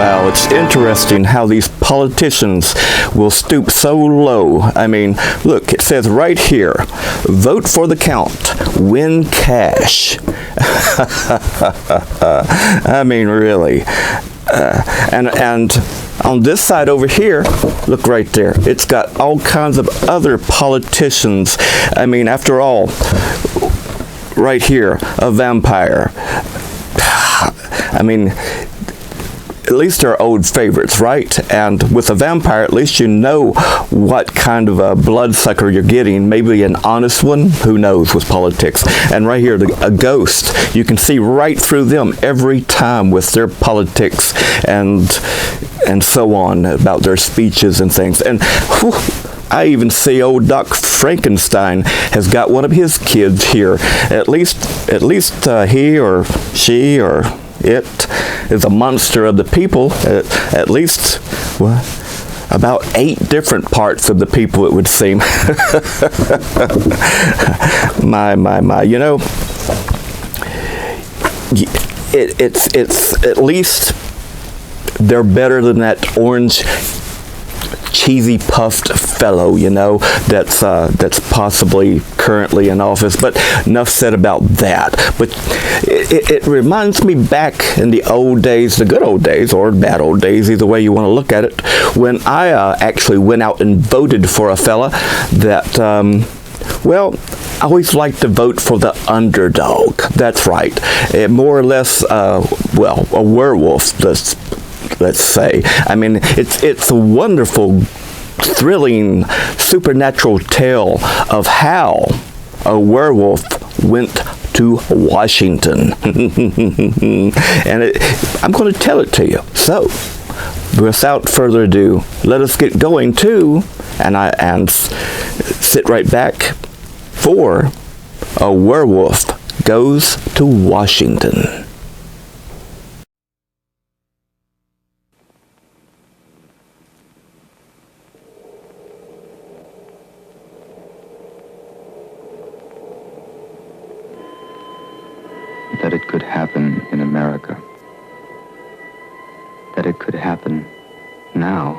Wow, it's interesting how these politicians will stoop so low. I mean, look, it says right here, vote for the count, win cash. I mean, really. And on this side over here, look right there, it's got all kinds of other politicians. I mean, after all, right here, a vampire. I mean, at least they're old favorites, right? And with a vampire, at least you know what kind of a bloodsucker you're getting. Maybe an honest one, who knows with politics. And right here, a ghost, you can see right through them every time with their politics and so on, about their speeches and things. And whew, I even see old Doc Frankenstein has got one of his kids here. At least he or she or it is a monster of the people. At least, well, about 8 different parts of the people, it would seem. My. You know, it's at least they're better than that orange, cheesy puffed fellow, you know, that's possibly currently in office. But enough said about that. But it reminds me back in the old days, the good old days, or bad old days, either way you want to look at it, when I actually went out and voted for a fella that, well, I always like to vote for the underdog. That's right. More or less, well, a werewolf, let's say. I mean, it's a wonderful, thrilling, supernatural tale of how a werewolf went to Washington. And I'm going to tell it to you. So, without further ado, let us get going too, and sit right back for A Werewolf Goes to Washington. That it could happen in America. That it could happen now.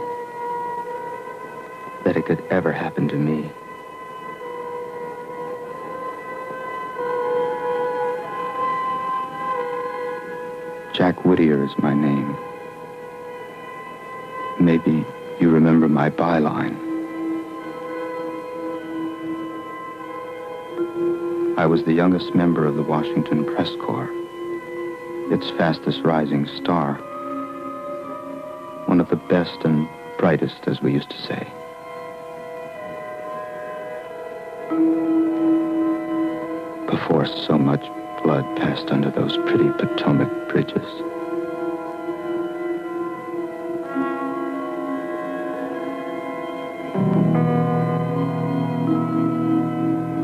That it could ever happen to me. Jack Whittier is my name. Maybe you remember my byline. I was the youngest member of the Washington Press Corps, its fastest rising star. One of the best and brightest, as we used to say. Before so much blood passed under those pretty Potomac bridges.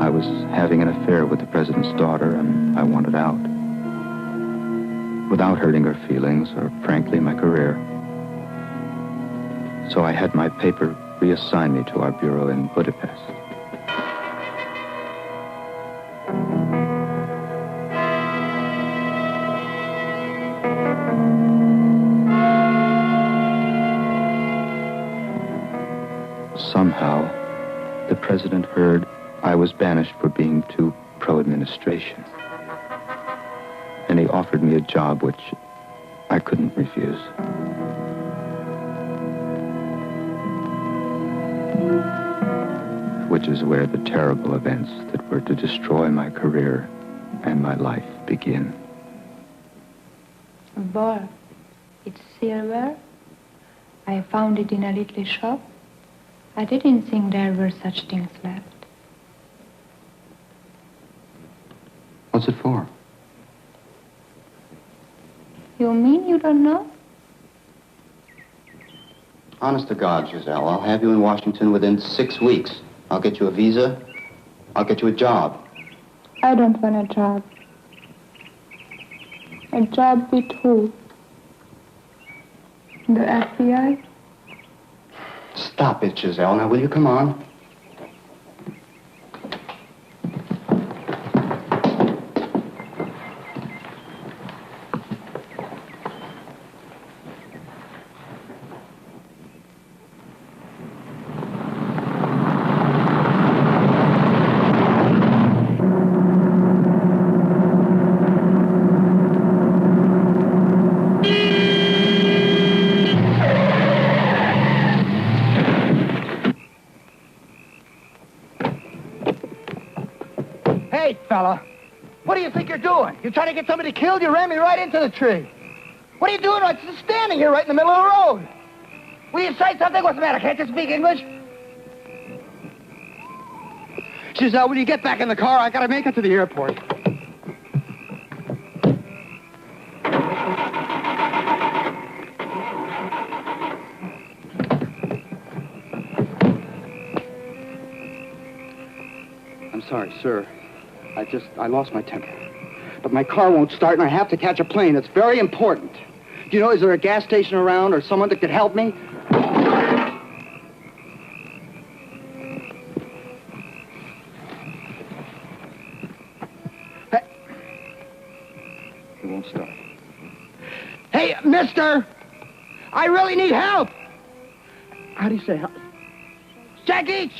I was having an affair with the president's daughter, and I wanted out. Without hurting her feelings, or frankly, my career. So I had my paper reassign me to our bureau in Budapest. Somehow, the president heard I was banished for being too pro-administration. And he offered me a job which I couldn't refuse. Which is where the terrible events that were to destroy my career and my life begin. Boy, it's silver. I found it in a little shop. I didn't think there were such things left. What's it for? You mean you don't know? Honest to God, Giselle, I'll have you in Washington within 6 weeks. I'll get you a visa. I'll get you a job. I don't want a job. A job with who? The FBI? Stop it, Giselle. Now, will you come on? Wait, fella. What do you think you're doing? You're trying to get somebody killed? You ran me right into the tree. What are you doing? I'm just standing here right in the middle of the road. Will you say something? What's the matter? Can't you speak English? Giselle, will you get back in the car? I gotta make it to the airport. I'm sorry, sir. I lost my temper. But my car won't start and I have to catch a plane. It's very important. Do you know, is there a gas station around or someone that could help me? Hey. It won't start. Hey, mister! I really need help! How do you say help? Shaggy!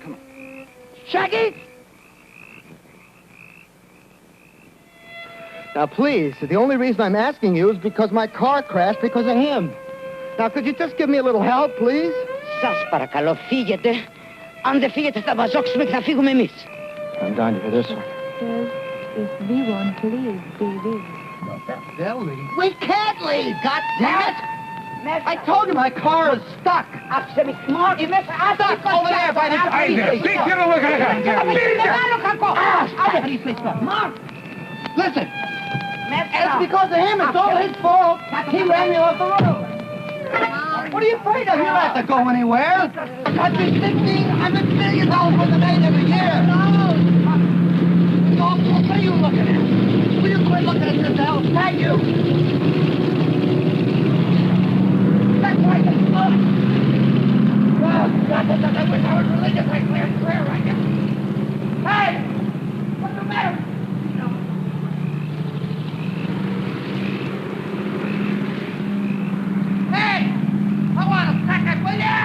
Come on. Shaggy! Now, please, the only reason I'm asking you is because my car crashed because of him. Now, could you just give me a little help, please? Σας παρακαλώ, φύγετε. Αν δεν φύγετε, θα βαζόξουμε και θα φύγουμε εμείς. I'm down to hear this one. If we want to leave, we will. They'll leave. We can't leave, God damn it! I told you my car is stuck. Άψε με χμόρ, είμαι Stuck over there by the tree. Listen, it's because of him. It's all his fault. He ran me off the road. What are you afraid of? You don't have to go anywhere. The country's $1,600 million worth of aid every year. What are you looking at? Will you quit looking at yourself? Thank you. That's right. Oh, God, I wish I was religious. I cleared prayer right now. Hey! What's the matter? Hey! I want a second, will ya?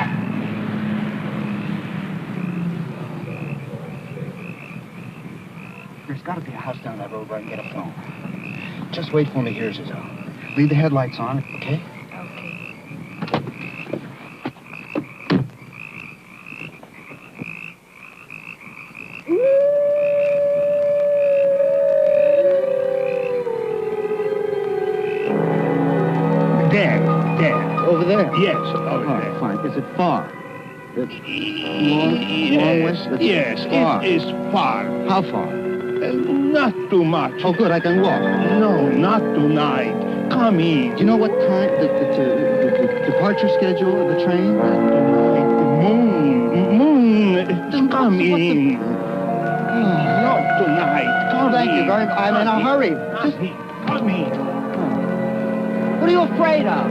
There's got to be a house down that road where I can get a phone. Just wait for me here, Giselle. Leave the headlights on, okay? There. Over there? Yes, over there. Fine. Is it far? It's long way? Yes, far. it is far. How far? Not too much. Oh, good. I can walk. No, not tonight. Come in. Do you know what time the departure schedule of the train? Moon. Come in. Not tonight. Come Thank you in. very much. I'm in a hurry. Just Come in. what are you afraid of?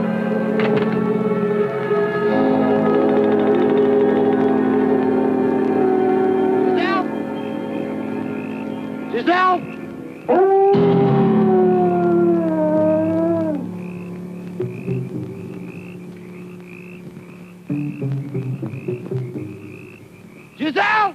Giselle? Giselle?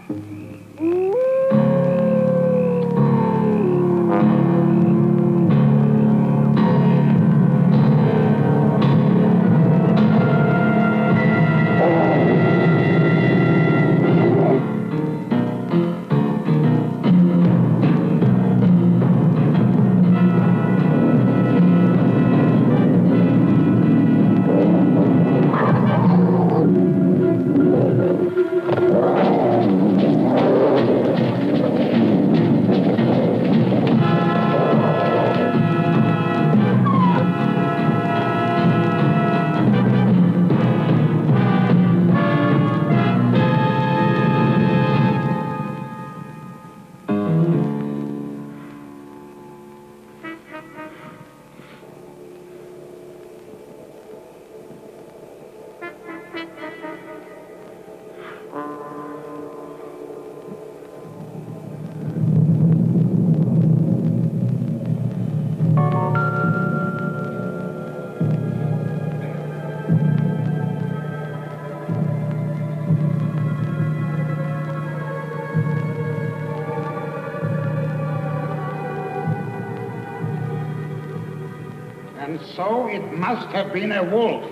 And so it must have been a wolf.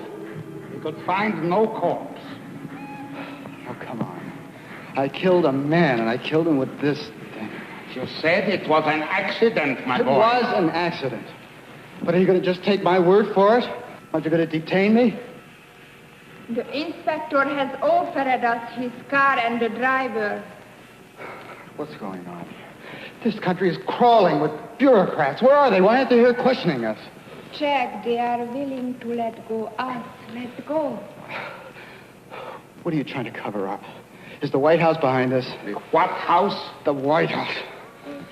We could find no corpse. Oh, come on. I killed a man, and I killed him with this thing. You said it was an accident, my boy. It was an accident. But are you going to just take my word for it? Aren't you going to detain me? The inspector has offered us his car and the driver. What's going on? This country is crawling with bureaucrats. Where are they? Why aren't they here questioning us? Jack, they are willing to let go us. Let go. What are you trying to cover up? Is the White House behind this? The what house? The White House.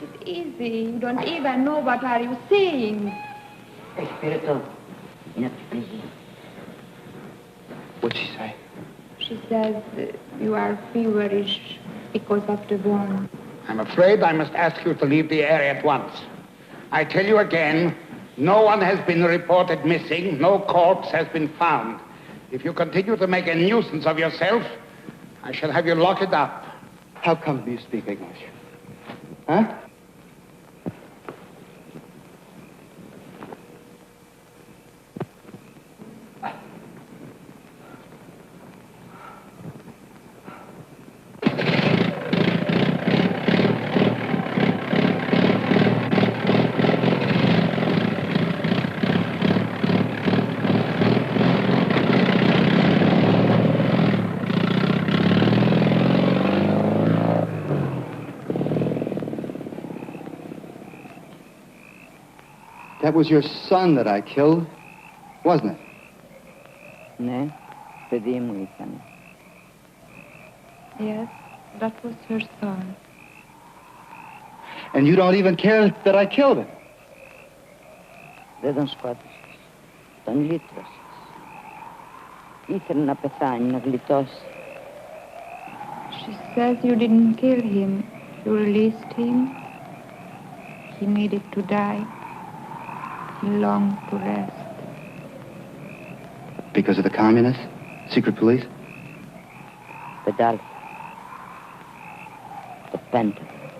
Take it easy. You don't even know what are you saying. Espirito, not pleasing. What'd she say? She says you are feverish because of the burn. I'm afraid I must ask you to leave the area at once. I tell you again, no one has been reported missing. No corpse has been found. If you continue to make a nuisance of yourself, I shall have you locked up. How come you speak English? Huh? That was your son that I killed, wasn't it? Ne, pedimos, Ethan. Yes, that was her son. And you don't even care that I killed him. Δεν τον σκότωσες. Τον λύτρωσες. Ήθελε να πεθάνει, να γλιτώσει. She says you didn't kill him. You released him. He needed to die. He longed to rest. Because of the communists? Secret police? Pedal. The pentagram.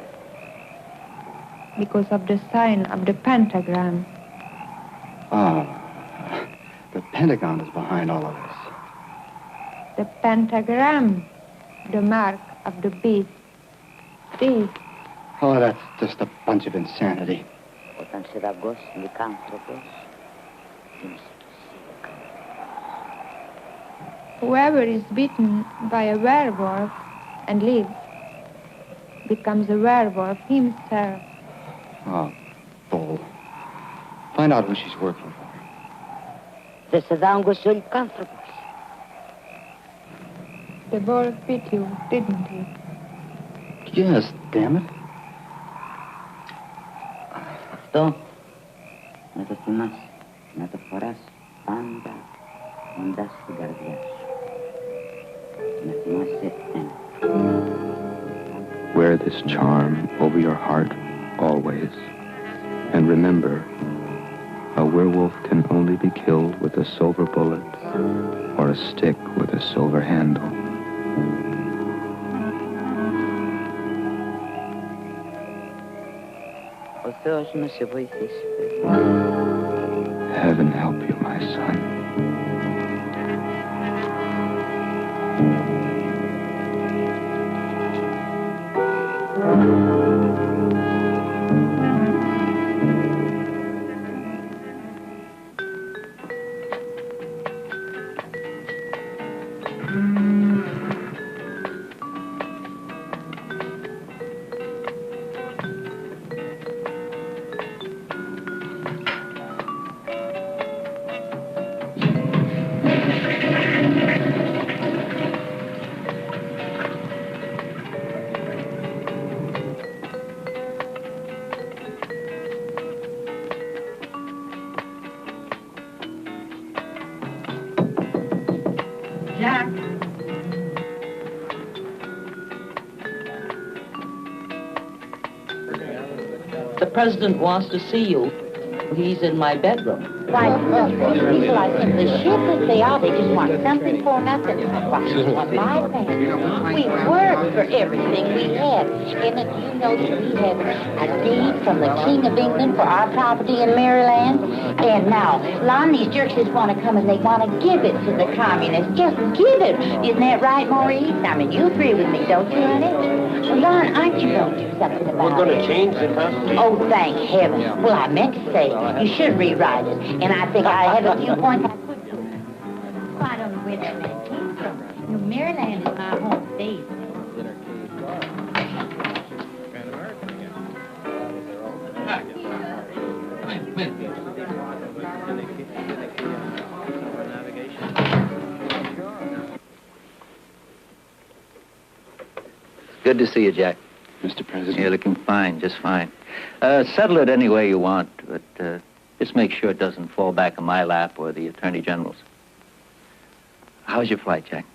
Because of the sign of the pentagram. Oh, the Pentagon is behind all of this. The pentagram. The mark of the beast. This. Oh, that's just a bunch of insanity. Όταν σε δαγκώσει λυκάνθρωπος, γίνεσαι το Whoever is bitten by a werewolf and lives becomes a werewolf himself. Oh, bull. Find out who she's working for. Δεν σε δάγκωσε ο λυκάνθρωπος. The wolf bit you, didn't he? Yes, damn it. Αυτό να το θυμάσαι, να το φοράς πάντα κοντά στην καρδιά σου. Να θυμάσαι ένα. Wear this charm over your heart always. And remember, a werewolf can only be killed with a silver bullet or a stick with a silver handle. Ο Θεός να σε βοηθήσει. Heaven help you, my son. Jack. The president wants to see you. He's in my bedroom. Why, people are simply shiftless. They are. They just want something for nothing. Why, my family, we work for everything we have. And you know that we have a deed from the King of England for our property in Maryland. And now, Lon, these jerks just want to come and they want to give it to the communists. Just give it. Isn't that right, Maurice? I mean, you agree with me, don't you, honey? Well, Lon, aren't you going to do something about it? We're going to change the Constitution. Oh, thank heaven. Well, I meant to say, you should rewrite it. And I think I have a few points I could do. Well, I don't know where that man came from. You know, Maryland is my home state. Good to see you, Jack. Mr. President. You're looking fine, just fine. Settle it any way you want, but just make sure it doesn't fall back on my lap or the Attorney General's. How's your flight, Jack?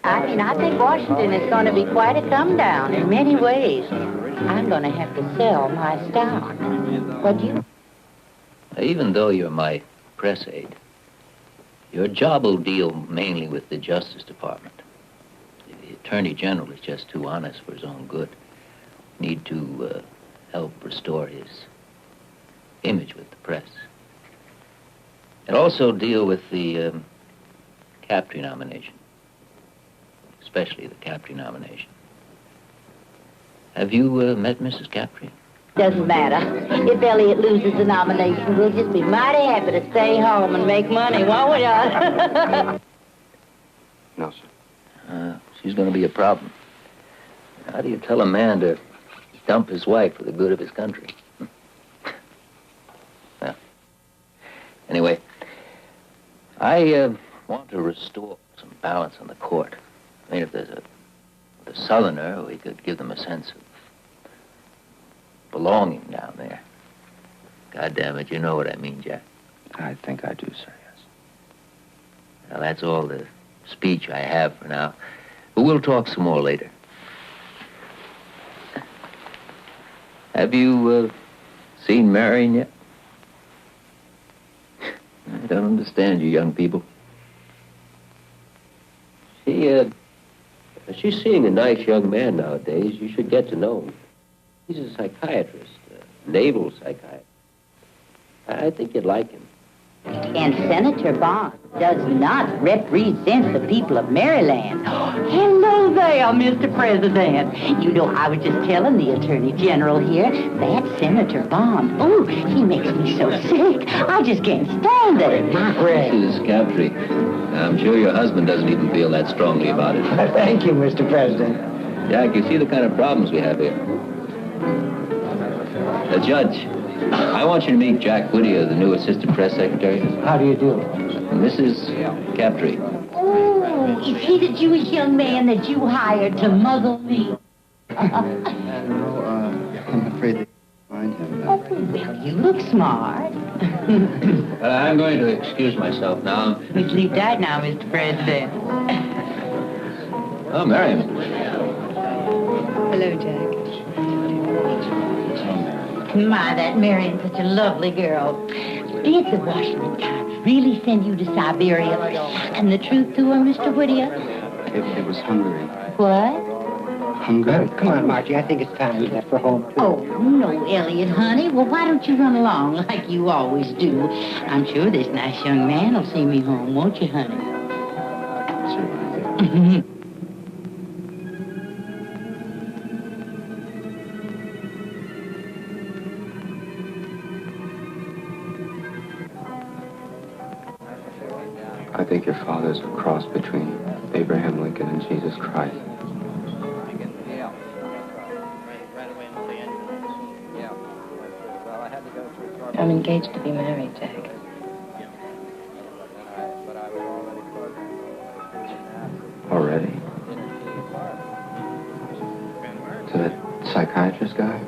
I mean, I think Washington is going to be quite a come down in many ways. I'm going to have to sell my stock. What do you... Even though you're my press aide, your job will deal mainly with the Justice Department. The Attorney General is just too honest for his own good. Need to help restore his image with the press. And also deal with the Captree nomination, especially the Captree nomination. Have you met Mrs. Captree? Doesn't matter. If Elliot loses the nomination, we'll just be mighty happy to stay home and make money, won't we, John? No, sir. She's going to be a problem. How do you tell a man to dump his wife for the good of his country? Well, anyway, I want to restore some balance on the court. I mean, if there's a Southerner, we could give them a sense of belonging down there. God damn it, you know what I mean, Jack. I think I do, sir, yes. Well, that's all the speech I have for now. But we'll talk some more later. Have you seen Marion yet? I don't understand you young people. She's seeing a nice young man nowadays. You should get to know him. He's a psychiatrist, a naval psychiatrist. I think you'd like him. And Senator Bond does not represent the people of Maryland. Hello there, Mr. President. You know, I was just telling the Attorney General here, that Senator Bond, oh, he makes me so sick. I just can't stand it. Mrs. Captree, I'm sure your husband doesn't even feel that strongly about it. Thank you, Mr. President. Jack, you see the kind of problems we have here. Judge, I want you to meet Jack Whittier, the new assistant press secretary. How do you do? Mrs. Captree. Oh, is he the Jewish young man that you hired to muzzle me? No, I'm afraid they find him. Oh, well, you look smart. I'm going to excuse myself now. We sleep tight now, Mr. President. Oh, Marion. Hello, Jack. My, that Marion's such a lovely girl. Did the Washington Times really send you to Siberia? And the truth to her, Mr. Whittier? It was Hungary. What? Hungary? Come on, Margie. I think it's time we left for home, too. Oh, no, Elliot, honey. Well, why don't you run along like you always do? I'm sure this nice young man will see me home, won't you, honey? Certainly. I think your father's a cross between Abraham Lincoln and Jesus Christ. I'm engaged to be married, Jack. Already? To that psychiatrist guy?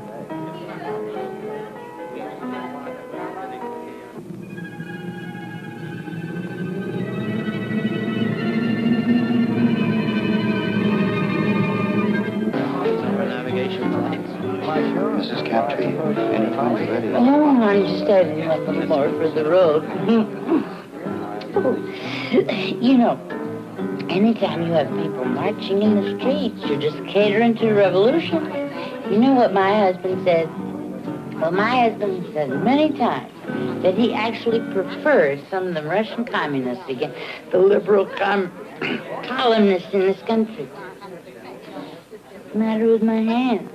Mrs. Captree, any funds ready? Oh, I'm just adding one little more for the road. You know, anytime you have people marching in the streets, you're just catering to a revolution. You know what my husband says? Well, my husband says many times that he actually prefers some of the Russian communists against the liberal columnists in this country. What's the matter with my hand?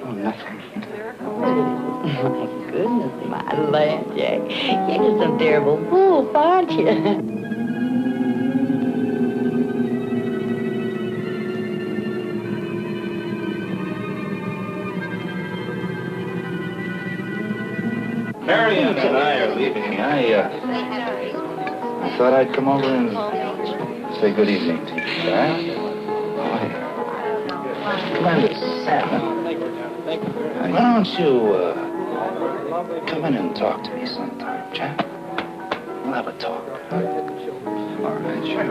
Oh, nothing. Oh, my goodness, my land, Jack. You're just some terrible fool, aren't you? Marion and I are leaving. I thought I'd come over and say good evening to you, Jack. Why don't you come in and talk to me sometime, Jack? We'll have a talk. All right, sure.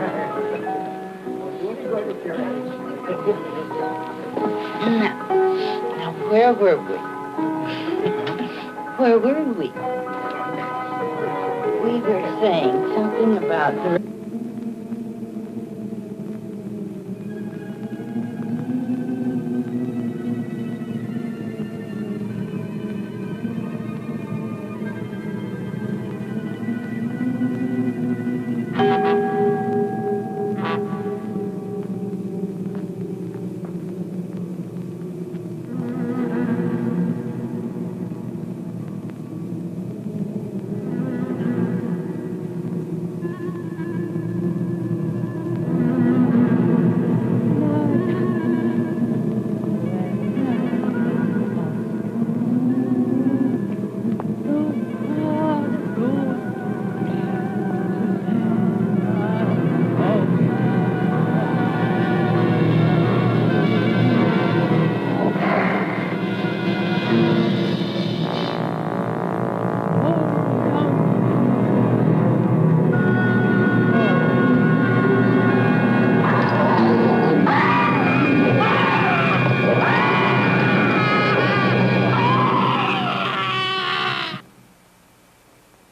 Now, where were we? Where were we? We were saying something about the...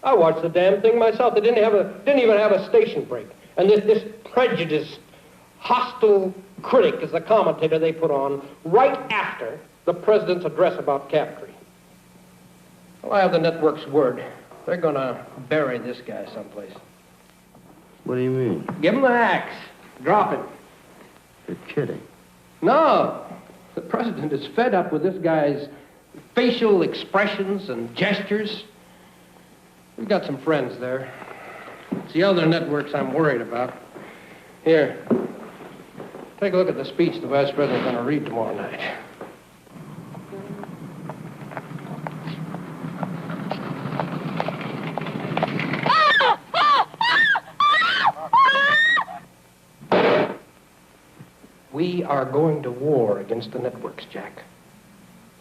I watched the damn thing myself. They didn't even have a station break. And this prejudiced, hostile critic is the commentator they put on right after the president's address about Captree. Well, I have the network's word. They're gonna bury this guy someplace. What do you mean? Give him the axe. Drop him. You're kidding. No. The president is fed up with this guy's facial expressions and gestures. We've got some friends there. It's the other networks I'm worried about. Here, take a look at the speech the vice president's going to read tomorrow night. We are going to war against the networks, Jack.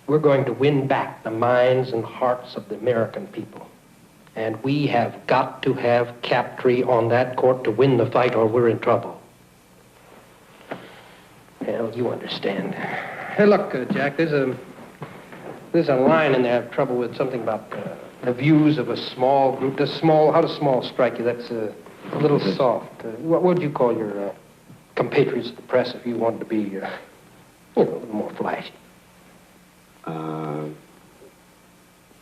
We're going to win back the minds and hearts of the American people. And we have got to have Captree on that court to win the fight, or we're in trouble. Hell, you understand. Hey, look, Jack, there's a line in there I have trouble with, something about the views of a small group. How does small strike you? That's a little soft. What would you call your compatriots of the press if you wanted to be, a little more flashy?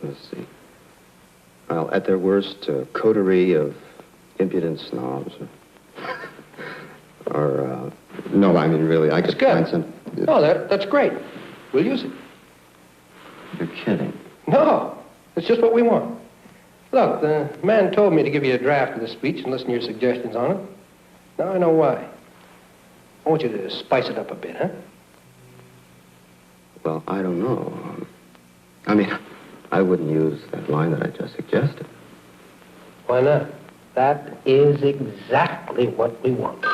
Let's see. Well, at their worst, coterie of impudent snobs. Or, no, I mean, really, I could find some... No, that's great. We'll use it. You're kidding. No, it's just what we want. Look, the man told me to give you a draft of the speech and listen to your suggestions on it. Now I know why. I want you to spice it up a bit, huh? Well, I don't know. I mean, I wouldn't use that line that I just suggested. Why not? That is exactly what we want.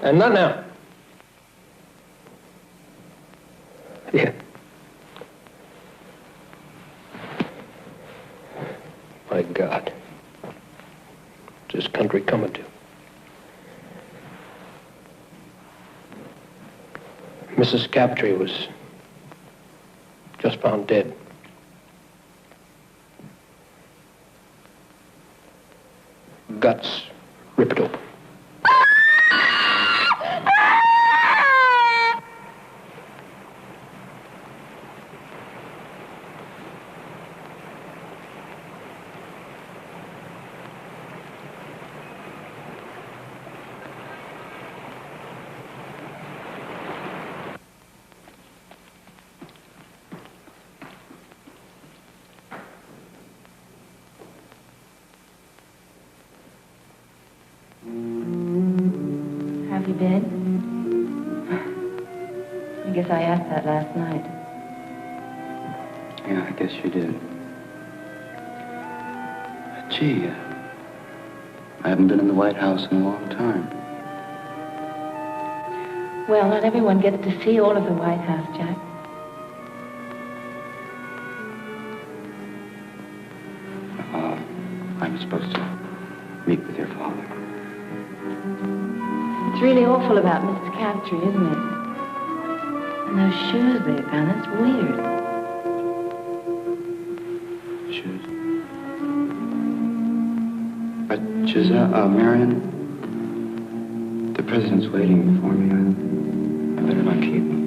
And not now. Yeah. My God. What's this country coming to? Mrs. Captree was just found dead. Guts ripped open. Have you been? I guess I asked that last night. Yeah, I guess you did. Gee, I haven't been in the White House in a long time. Well, not everyone gets to see all of the White House, Jack. I'm supposed to meet with your father. It's really awful about Mrs. Crabtree, isn't it? And those shoes they found, that's weird. Shoes. But, Giselle, Marion, the president's waiting for me. I better not keep him.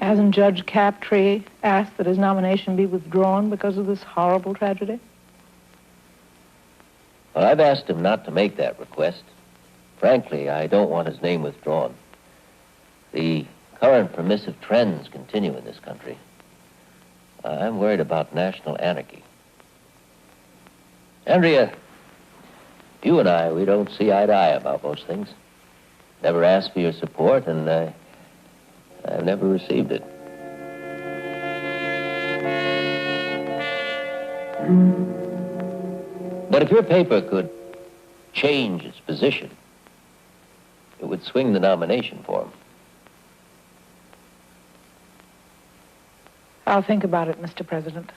Hasn't Judge Crabtree asked that his nomination be withdrawn because of this horrible tragedy? Well, I've asked him not to make that request. Frankly, I don't want his name withdrawn. The current permissive trends continue in this country. I'm worried about national anarchy. Andrea, you and I, we don't see eye to eye about most things. Never asked for your support, and I've never received it. But if your paper could change its position, it would swing the nomination for him. I'll think about it, Mr. President.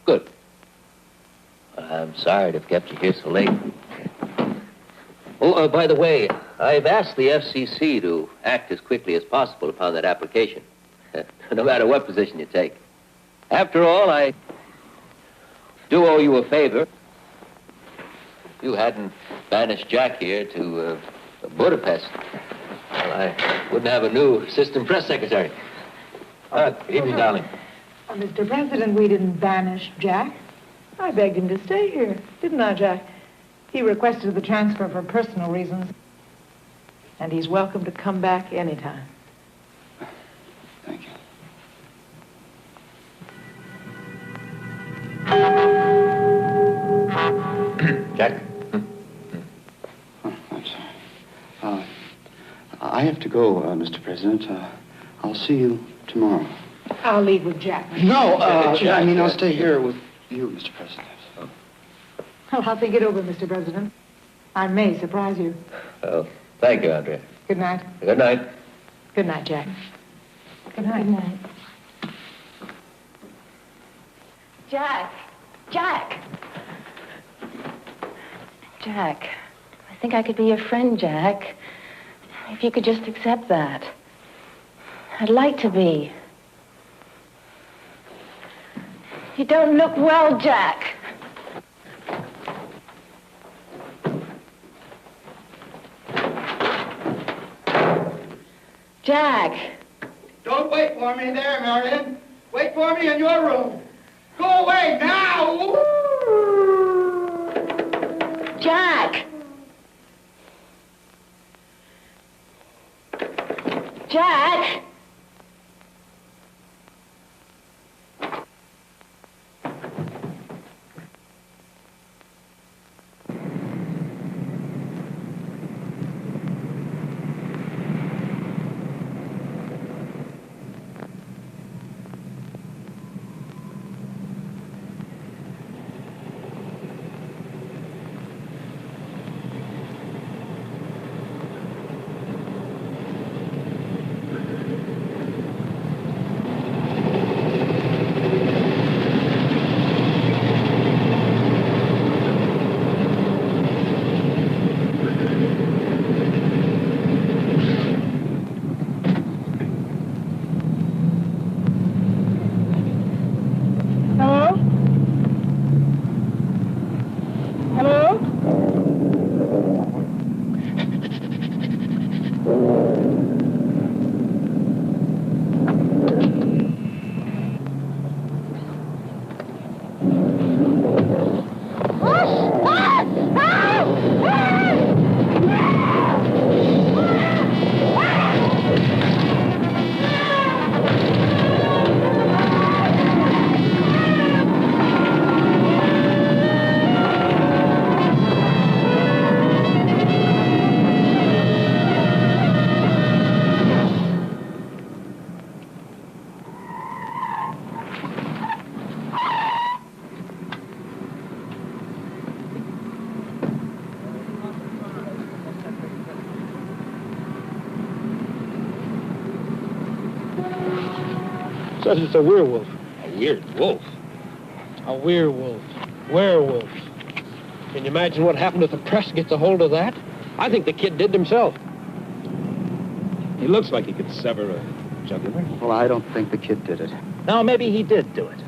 Good. I'm sorry to have kept you here so late. Oh, by the way, I've asked the FCC to act as quickly as possible upon that application, no matter what position you take. After all, I do owe you a favor. If you hadn't banished Jack here to Budapest, well, I wouldn't have a new assistant press secretary. Good evening, darling. Mr. President, we didn't banish Jack. I begged him to stay here, didn't I, Jack? He requested the transfer for personal reasons, and he's welcome to come back anytime. Thank you. Jack? Oh, I'm sorry. I have to go, Mr. President. I'll see you tomorrow. I'll leave with Jack. No, I'll stay here with you, Mr. President. Well, I'll think it over, Mr. President. I may surprise you. Oh, thank you, Andrea. Good night. Good night. Good night, Jack. Good night. Good night. Jack! Jack! Jack, I think I could be your friend, Jack. If you could just accept that. I'd like to be. You don't look well, Jack. Jack! Don't wait for me there, Marion. Wait for me in your room. Go away now! Jack! Jack! Because it's a werewolf. A weird wolf. A werewolf. Werewolf. Can you imagine what happened if the press gets a hold of that? I think the kid did himself. He looks like he could sever a jugular. Well, I don't think the kid did it. No, maybe he did do it.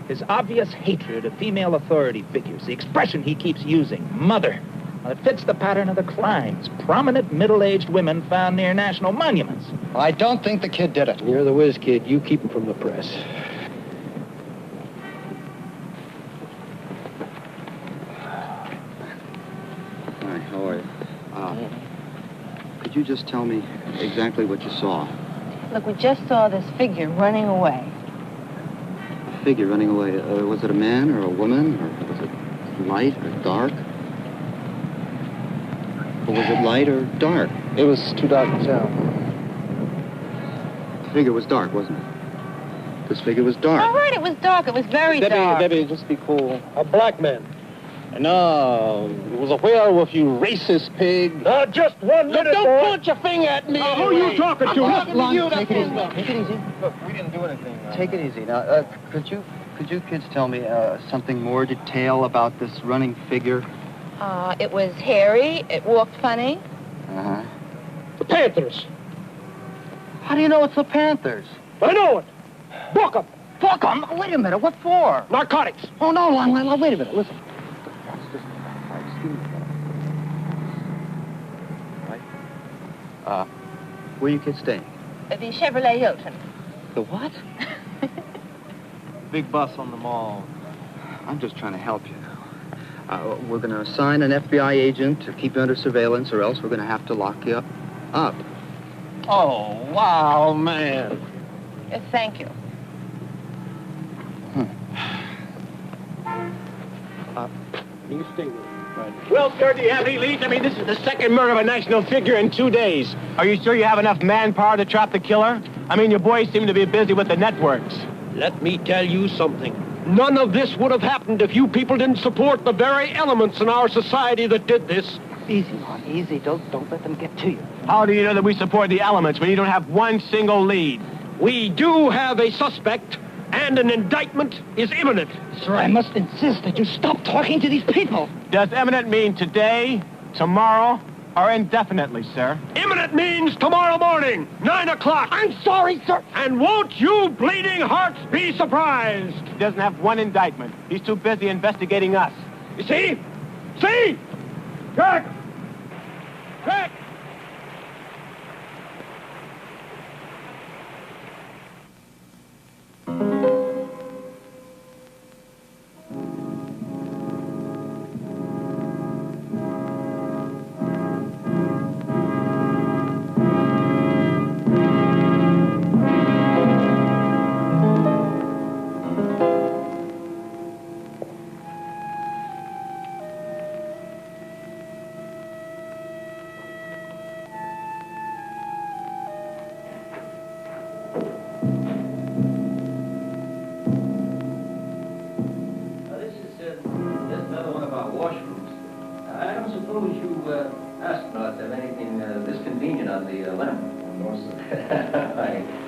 His obvious hatred of female authority figures, the expression he keeps using, mother. Well, it fits the pattern of the crimes. Prominent middle-aged women found near national monuments. I don't think the kid did it. You're the whiz kid. You keep him from the press. Hi, how are you? Could you just tell me exactly what you saw? Look, we just saw this figure running away. A figure running away. Was it a man or a woman? Or was it light or dark? Or was it light or dark? It was too dark to tell. The figure was dark, wasn't it? This figure was dark. All right, it was dark. It was very dark. Debbie, just be cool. A black man. No, it was a werewolf, you racist pig. Just 1 minute, don't point your finger at me. Who are you talking to? Take it easy. Take it easy. Look, we didn't do anything. Take it easy. Now, could you kids tell me something more detail about this running figure? It was hairy. It walked funny. Uh-huh. The Panthers. How do you know it's the Panthers? I know it. Book 'em. Book 'em? Wait a minute. What for? Narcotics. Oh, no, wait a minute. Listen. Where are you kids staying? The Chevrolet Hilton. The what? Big bus on the mall. I'm just trying to help you now. We're going to assign an FBI agent to keep you under surveillance, or else we're going to have to lock you up. Oh, wow, man. Thank you. You stay with me. Well, sir, do you have any leads? I mean, this is the second murder of a national figure in 2 days. Are you sure you have enough manpower to trap the killer? I mean, your boys seem to be busy with the networks. Let me tell you something. None of this would have happened if you people didn't support the very elements in our society that did this. Easy, Ron, easy. Don't let them get to you. How do you know that we support the elements when you don't have one single lead? We do have a suspect, and an indictment is imminent. Sir, I must insist that you stop talking to these people. Does imminent mean today, tomorrow, or indefinitely, sir? Imminent means tomorrow morning, 9 o'clock. I'm sorry, sir. And won't you bleeding hearts be surprised? He doesn't have one indictment. He's too busy investigating us. You see? See? Jack! Jack!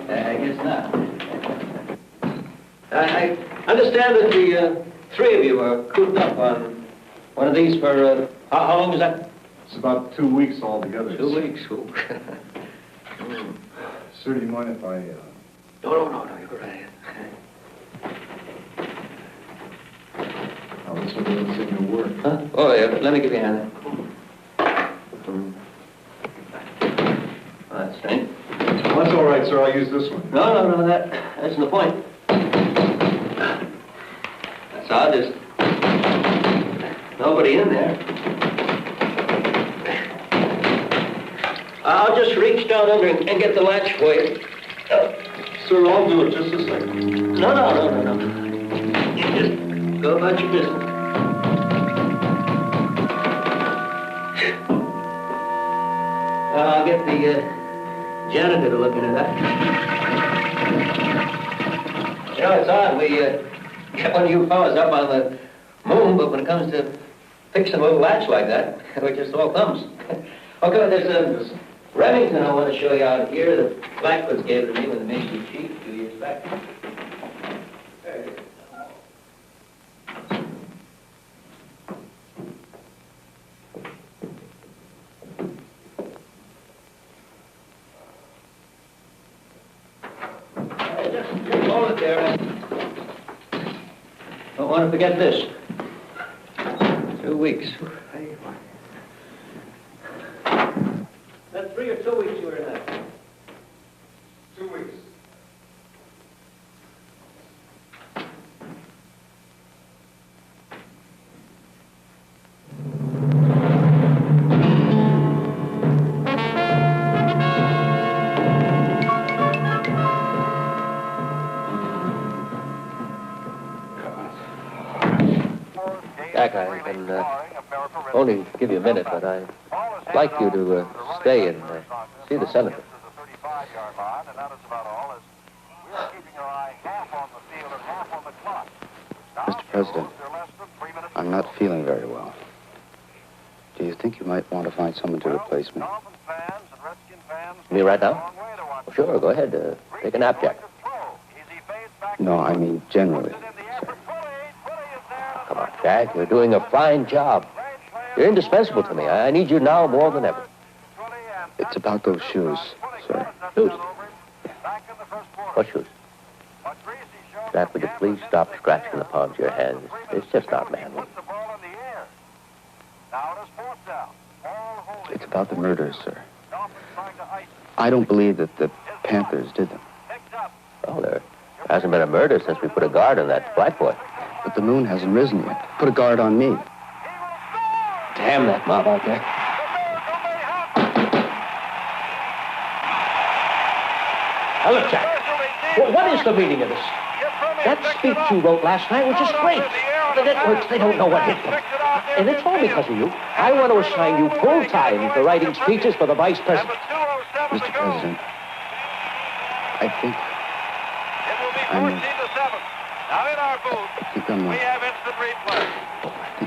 I guess not. I understand that the three of you are cooped up on one of these for, how long is that? It's about 2 weeks altogether. 2 weeks. Sir, do you mind if I... No, you go right ahead. Now, this one doesn't seem to work. Huh? Oh, yeah, let me give you a hand. That's strange. Well, that's all right, sir. I'll use this one. No, that isn't the point. That's odd. There's nobody in there. I'll just reach down under and get the latch for you. Sir, I'll do it. Just a second. No. You just go about your business. I'll get the janitor to look into that. You know, it's odd. We get one of you fellas up on the moon, but when it comes to fixing a little latch like that, it just all comes. Okay, there's a Remington I want to show you out here that Blackwood's gave it to me when they made you chief a few years back. Hold it there, Ed. Don't want to forget this. 2 weeks. That's 3 or 2 weeks you were in that. 2 weeks. Jack, I can only give you a minute, but I'd like you to stay and see the senator. Mr. President, I'm not feeling very well. Do you think you might want to find someone to replace me? Me right now? Well, sure, go ahead. Take a nap, Jack. No, I mean generally. Come on, Jack. You're doing a fine job. You're indispensable to me. I need you now more than ever. It's about those shoes, sir. Shoes? What shoes? Jack, would you please stop scratching the palms of your hands? It's just not manly. It's about the murders, sir. I don't believe that the Panthers did them. Well, there hasn't been a murder since we put a guard on that black boy. But the moon hasn't risen yet. Put a guard on me. Damn that mob out there. Now look, Jack. What is the meaning of this? That speech you wrote last night was just great. The networks, they don't know what hit them. And it's all because of you. I want to assign you full time for writing speeches for the vice president. Mr. President, I think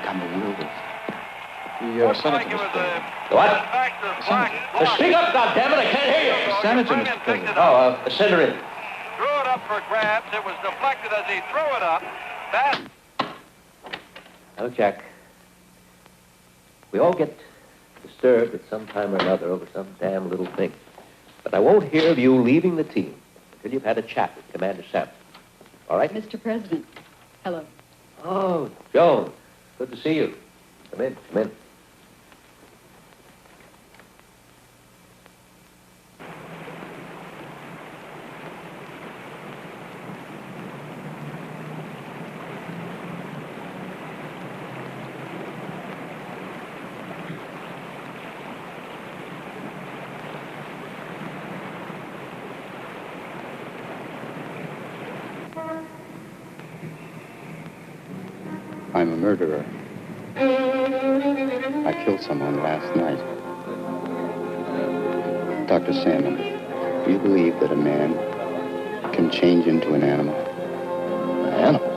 I'm a werewolf. The senator, Mr. President. What? Speak up, goddammit, I can't hear you. The senator, Mr. President. Oh, send her in. Threw it up for grabs. It was deflected as he threw it up. Oh, Jack. We all get disturbed at some time or another over some damn little thing. But I won't hear of you leaving the team until you've had a chat with Commander Sam. All right? Mr. President, hello. Oh, Joan. Good to see you. Come in, come in. I'm a murderer. I killed someone last night. Dr. Salmon, do you believe that a man can change into an animal? An animal?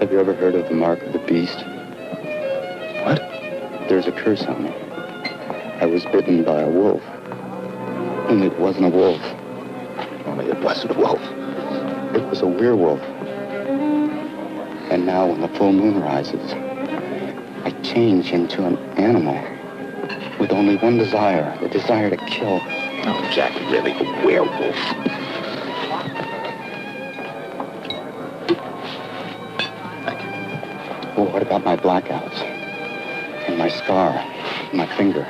Have you ever heard of the mark of the beast? What? There's a curse on me. I was bitten by a wolf. Only it wasn't a wolf. Only it wasn't a wolf. It was a werewolf. And now when the full moon rises, I change into an animal with only one desire, the desire to kill. Oh, Jack, really, a werewolf. Well, what about my blackouts? And my scar, and my finger?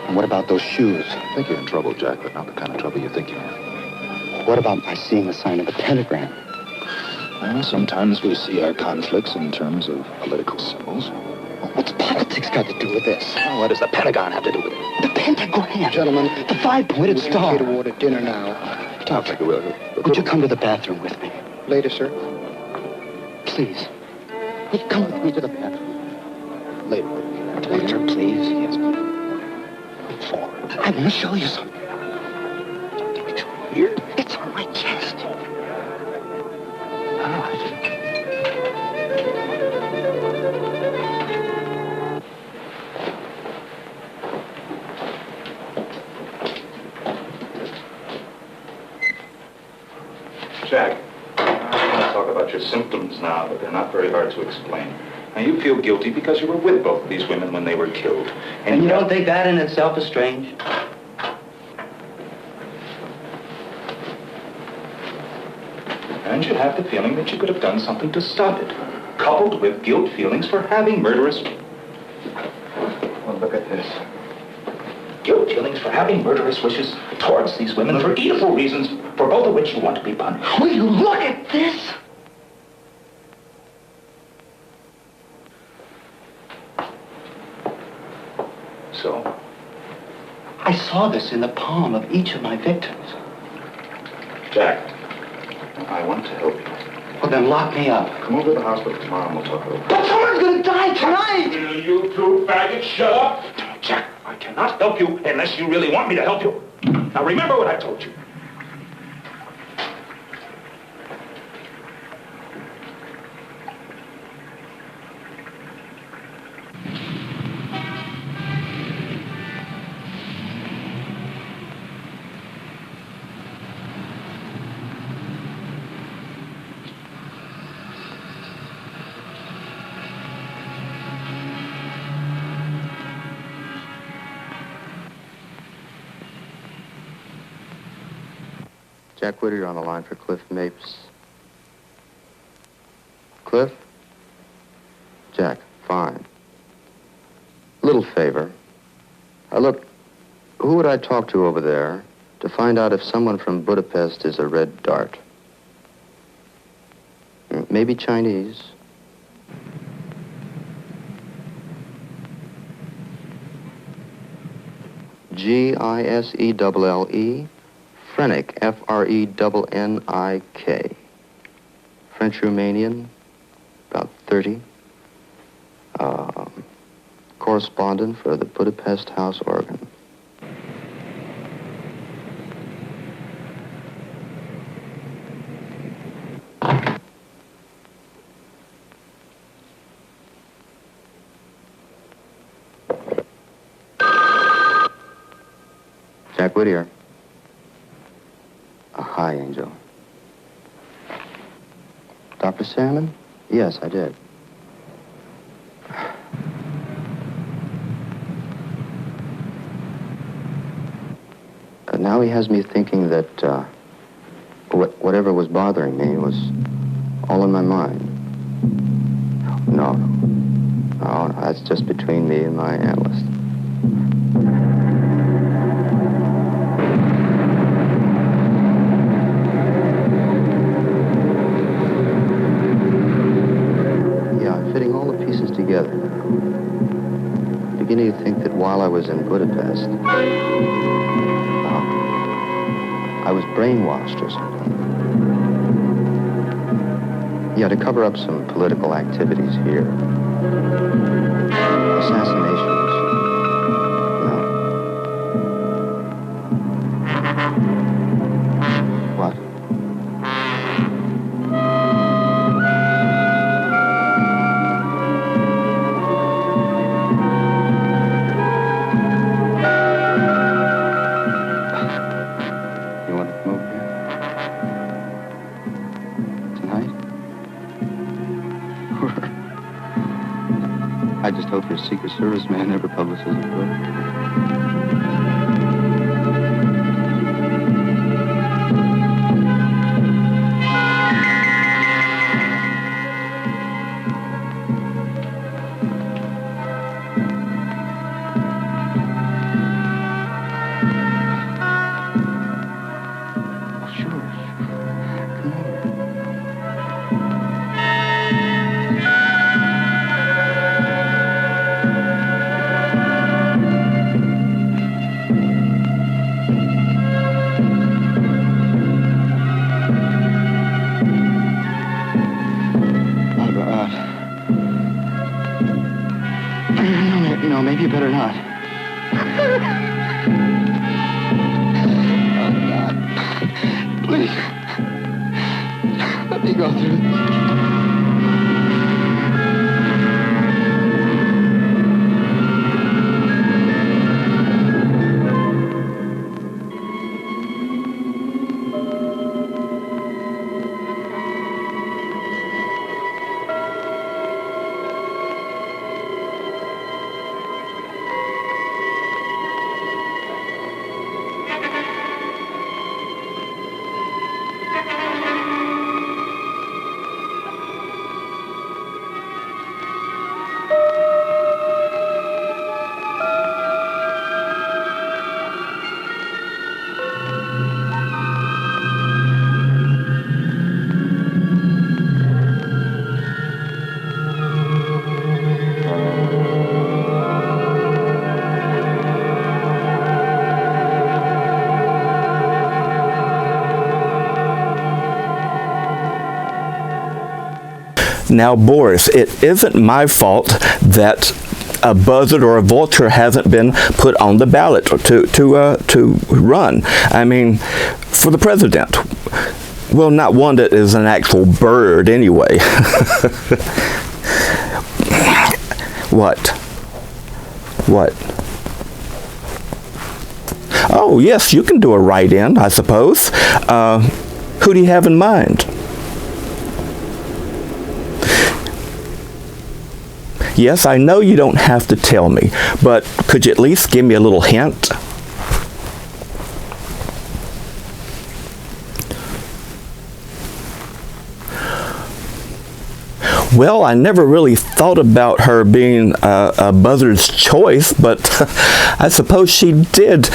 And what about those shoes? I think you're in trouble, Jack, but not the kind of trouble you think you're in. What about my seeing the sign of the pentagram? Well, sometimes we see our conflicts in terms of political symbols. What's politics got to do with this? Well, what does the Pentagon have to do with it? The pentagram! Gentlemen, the five-pointed star. We're here to order dinner now. Doctor, would you come to the bathroom with me? Later, sir. Please. Would you come with me to the bathroom? Later. Doctor, please. Yes. Come forward. I want to show you something. It's here. It's on my chest. All right. Jack, I want to talk about your symptoms now, but they're not very hard to explain. Now, you feel guilty because you were with both of these women when they were killed. And you don't think that in itself is strange? And you have the feeling that you could have done something to stop it, coupled with guilt feelings for having murderous... Well, look at this. Guilt feelings for having murderous wishes towards these women for evil reasons, for both of which you want to be punished. Will you look at this? So? I saw this in the palm of each of my victims. Jack, I want to help you. Well, then lock me up. Come over to the hospital tomorrow and we'll talk it over. But someone's gonna die tonight! Will you two faggots shut up? Jack, I cannot help you unless you really want me to help you. Now remember what I told you. Jack Whittier on the line for Cliff Mapes. Cliff? Jack, fine. Little favor. Look, who would I talk to over there to find out if someone from Budapest is a red dart? Maybe Chinese. Giselle. Frenick, Frennik. French-Romanian, about 30. Correspondent for the Budapest House Organ. Jack Whittier. Hi, Angel. Dr. Salmon? Yes, I did. Now he has me thinking that whatever was bothering me was all in my mind. No, that's just between me and my analyst. Together. I'm beginning to think that while I was in Budapest, I was brainwashed or something. Yeah, to cover up some political activities here. Assassinations. No. What? I just hope your Secret Service man never publishes a book. No, maybe you better not. Oh, God. Please. Let me go through this. Now, Boris, it isn't my fault that a buzzard or a vulture hasn't been put on the ballot to run. I mean, for the president. Well, not one that is an actual bird, anyway. What? Oh, yes, you can do a write-in, I suppose. Who do you have in mind? Yes, I know you don't have to tell me, but could you at least give me a little hint? Well, I never really thought about her being a buzzard's choice, but I suppose she did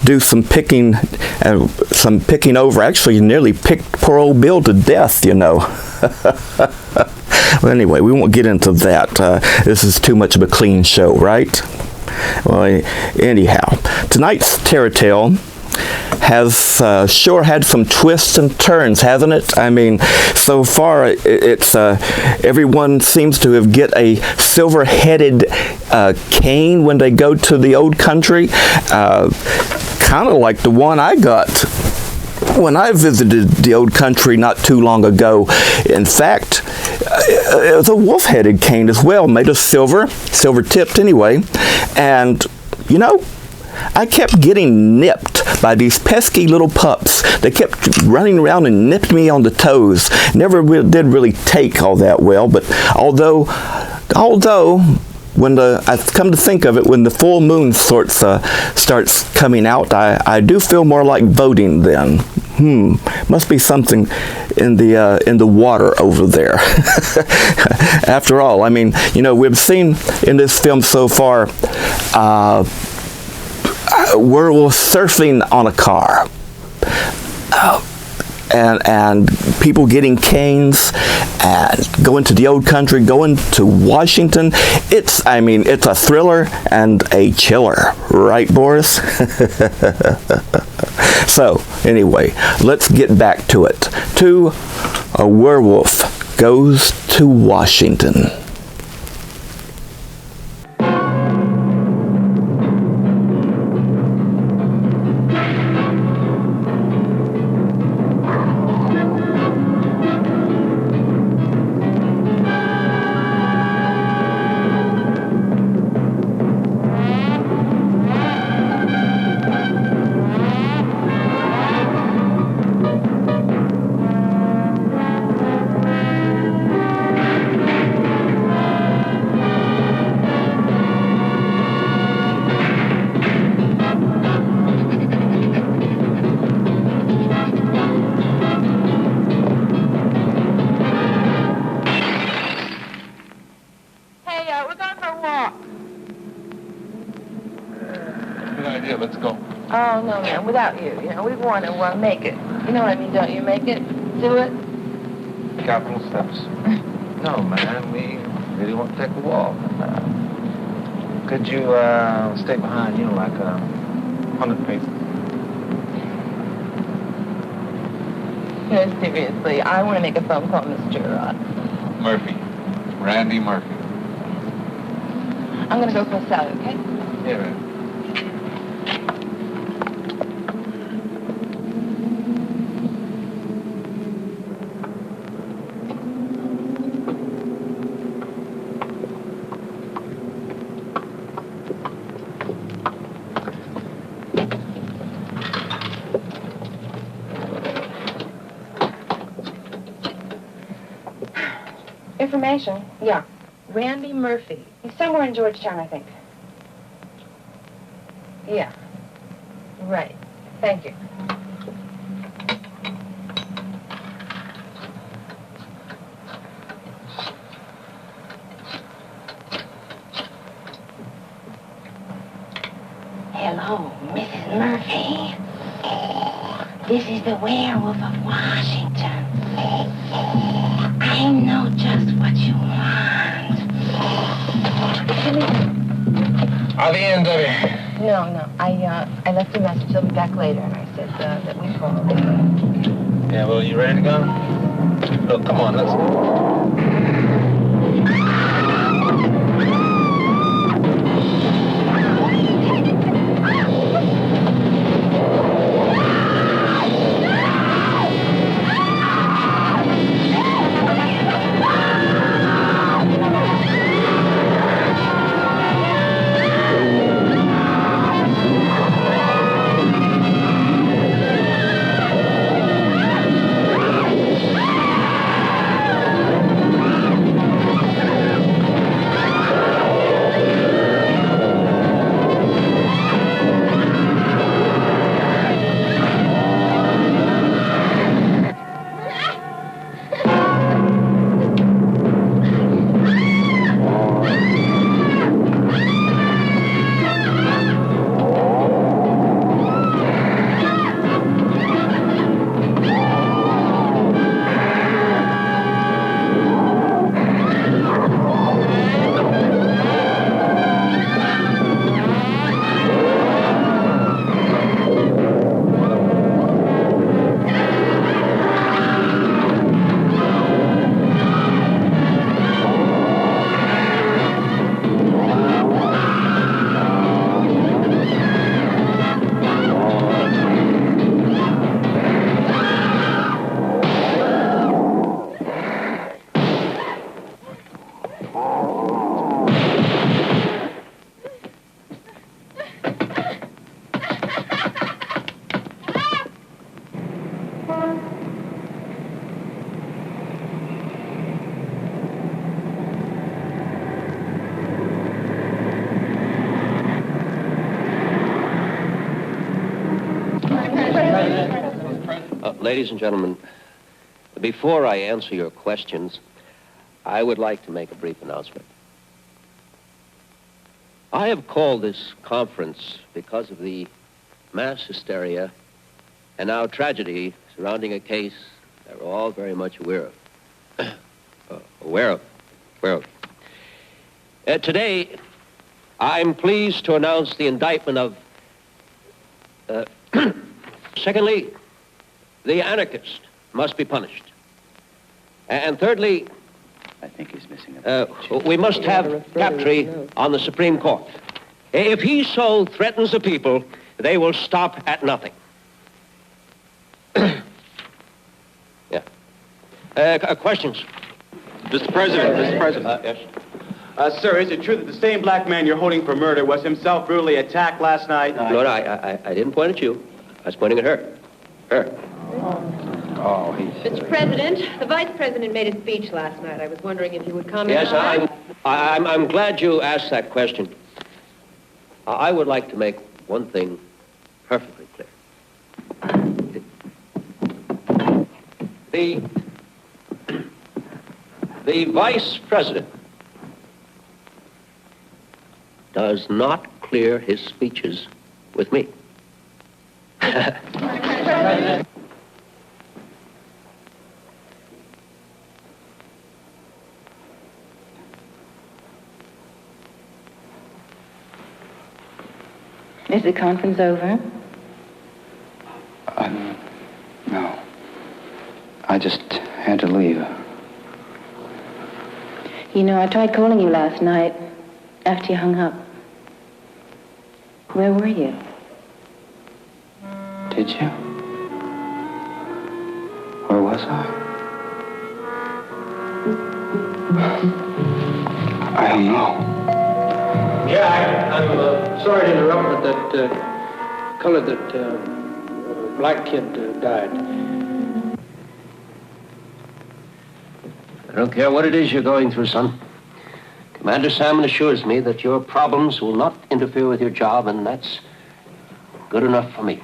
do some picking over. Actually, nearly picked poor old Bill to death, you know. Well, anyway, we won't get into that. This is too much of a clean show, right? Well, anyhow, tonight's Terror Tale has sure had some twists and turns, hasn't it? I mean, so far it's everyone seems to have get a silver-headed cane when they go to the old country, kind of like the one I got when I visited the old country not too long ago. In fact, it was a wolf-headed cane as well, made of silver-tipped anyway, and you know, I kept getting nipped by these pesky little pups. They kept running around and nipped me on the toes. Never did really take all that well, but although when I've come to think of it, when the full moon starts coming out, I do feel more like voting then. Must be something in the water over there. After all, I mean, you know, we've seen in this film so far werewolves surfing on a car, and people getting canes, and going to the old country, going to Washington. It's a thriller and a chiller, right, Boris? So, anyway, let's get back to it. To A Werewolf Goes to Washington. Oh, no, man, without you. You know, we want to make it. You know what I mean, don't you? Make it. Do it. Capital steps. No, man, we really want to take a walk. Could you stay behind, you know, like 100 paces? No, seriously, I want to make a phone call, Mr. Murphy. Randy Murphy. I'm going to go for a salad, okay? Yeah, man. Information? Yeah. Randy Murphy. He's somewhere in Georgetown, I think. Yeah. Right. Thank you. Hello, Mrs. Murphy. This is the Werewolf of Washington. I know just what you want. Are the ends of it? No. I left a message. He'll be back later, and I said that we called. Yeah, well, you ready to go? Look, come on, let's go. Ladies and gentlemen, before I answer your questions, I would like to make a brief announcement. I have called this conference because of the mass hysteria and now tragedy surrounding a case that we're all very much aware of. Today, I'm pleased to announce the indictment of, secondly, the anarchist must be punished. And thirdly, I think he's missing we must have Captree on the Supreme Court. If he so threatens the people, they will stop at nothing. Yeah. Questions? Mr. President. Yes. Sir, is it true that the same black man you're holding for murder was himself brutally attacked last night? No, I didn't point at you. I was pointing at her. Her. Oh, Mr. President, the Vice President made a speech last night. I was wondering if you would comment Yes, on that. I'm glad you asked that question. I would like to make one thing perfectly clear. The Vice President does not clear his speeches with me. Is the conference over? No. I just had to leave. You know, I tried calling you last night after you hung up. Where were you? Did you? Where was I? I don't know. Yeah, I'm sorry to interrupt, but that black kid died. I don't care what it is you're going through, son. Commander Salmon assures me that your problems will not interfere with your job, and that's good enough for me.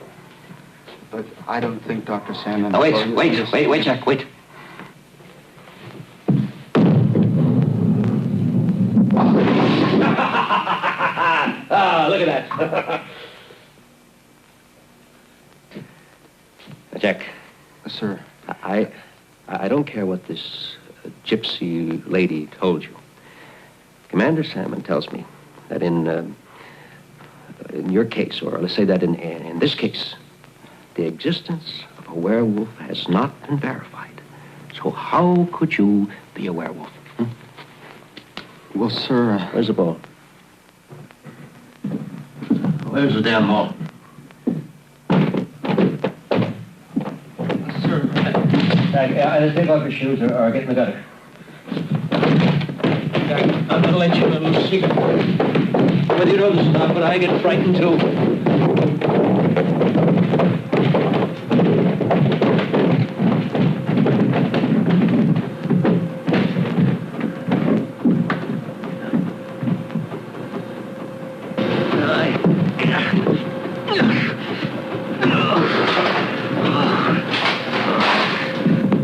But I don't think Dr. Salmon... Now, wait, Jack, wait. Look at that. Jack. Sir. I don't care what this gypsy lady told you. Commander Salmon tells me that in your case, or let's say that in this case, the existence of a werewolf has not been verified. So how could you be a werewolf? Well, sir... Where's the ball? Where's the damn ball? Sir... Take off your shoes or get in the gutter. I'm going to let you in a little secret. Whether you know this or not, but I get frightened too.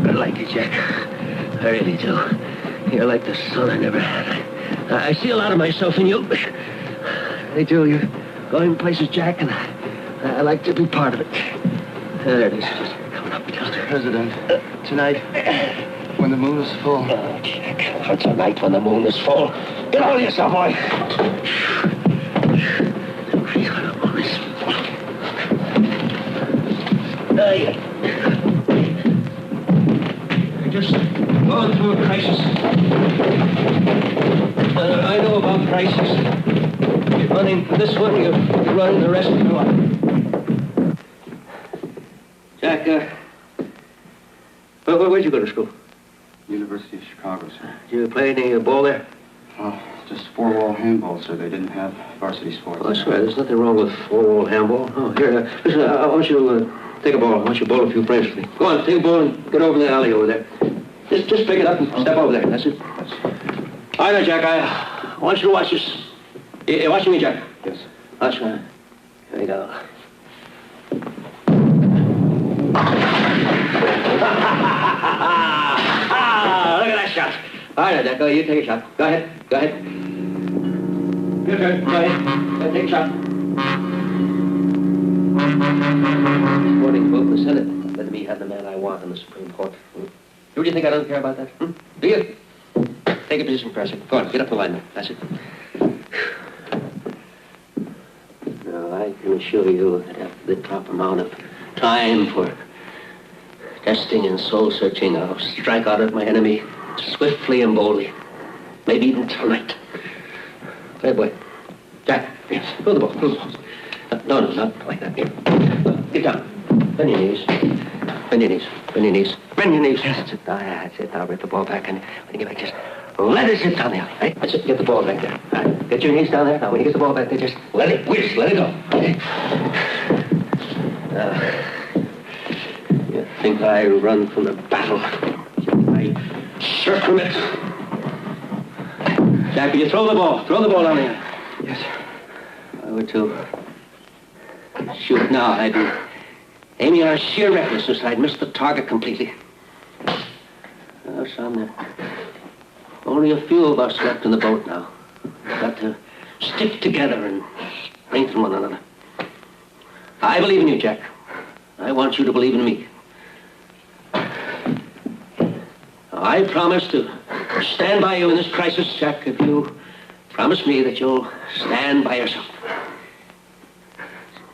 I like you, Jack. I really do. You're like the son I never had. I see a lot of myself in you. They do. You're going places, Jack, and I like to be part of it. There it is. Just coming up. Mr. President, tonight, when the moon is full... Oh, Jack. For tonight when the moon is full. Get hold of yourself, boy. You're just going through a crisis. I know about crises. You're running this one, you're running the rest of your life. Jack, where'd you go to school? University of Chicago, sir. Did you play any ball there? Oh, just four-wall handball, sir. They didn't have varsity sports. Oh, that's right. There's nothing wrong with four-wall handball. Oh, here, listen, I want you to take a ball. I want you to bowl a few frames for me. Go on, take a ball and get over in the alley over there. Just pick it up and step over there. That's it. All right, Jack, I want you to watch this. You watching me, Jack? Yes. That's right. Here we go. Look at that shot. All right, Jack, you take a shot. Go ahead. Go ahead. Your turn. Go ahead. Take a shot. This morning's vote in the Senate. Let me have the man I want in the Supreme Court. Do you think I don't care about that? Do you? Take a position, Professor. Go on, get up the line now. That's it. Now, I can assure you that after the proper amount of time for testing and soul-searching, I'll strike out at my enemy swiftly and boldly. Maybe even tonight. Hey, boy. Jack, yes. Throw the ball, throw the ball. No, not like that. Here. Get down. Bend your knees. Bend your knees. Bend your knees. Bend your knees. That's it. That's it. Now, rip the ball back, and when you get back, just let it sit down the alley, right? That's it. Get the ball back there. All right. Get your knees down there. Now, when you get the ball back there, just let it whiz. Let it go. Okay. You think I run from the battle? I shirk from it. Jack, will you throw the ball? Throw the ball down the alley. Yes, sir. If I were to shoot now, I'd be aiming on sheer recklessness. I'd miss the target completely. Oh, son, there are only a few of us left in the boat now. We've got to stick together and strengthen one another. I believe in you, Jack. I want you to believe in me. I promise to stand by you in this crisis, Jack, if you promise me that you'll stand by yourself.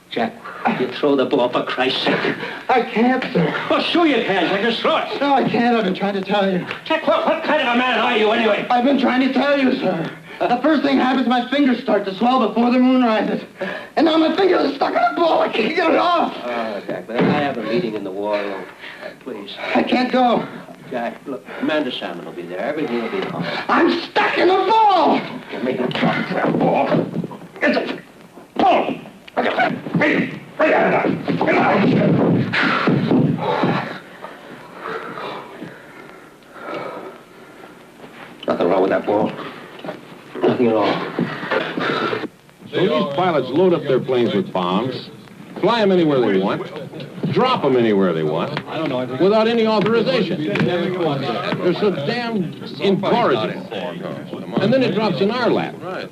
Jack, you throw the ball, for Christ's sake. I can't, sir. Well, sure you can. Jack, just throw it. No, I can't. I've been trying to tell you. Jack, what kind of a man are you, anyway? I've been trying to tell you, sir. The first thing happens, my fingers start to swell before the moon rises. And now my fingers are stuck in a ball. I can't get it off. Oh, Jack, I have a meeting in the war room. Please. I can't go. Jack, look, Commander Salmon will be there. Everything will be fine. I'm stuck in a ball. You make him talk to that ball. It's a ball. Hey, get out. Nothing wrong with that ball. Nothing at all. So these pilots load up their planes with bombs, fly them anywhere they want, drop them anywhere they want, without any authorization. They're so damn incorrigible. And then it drops in our lap. And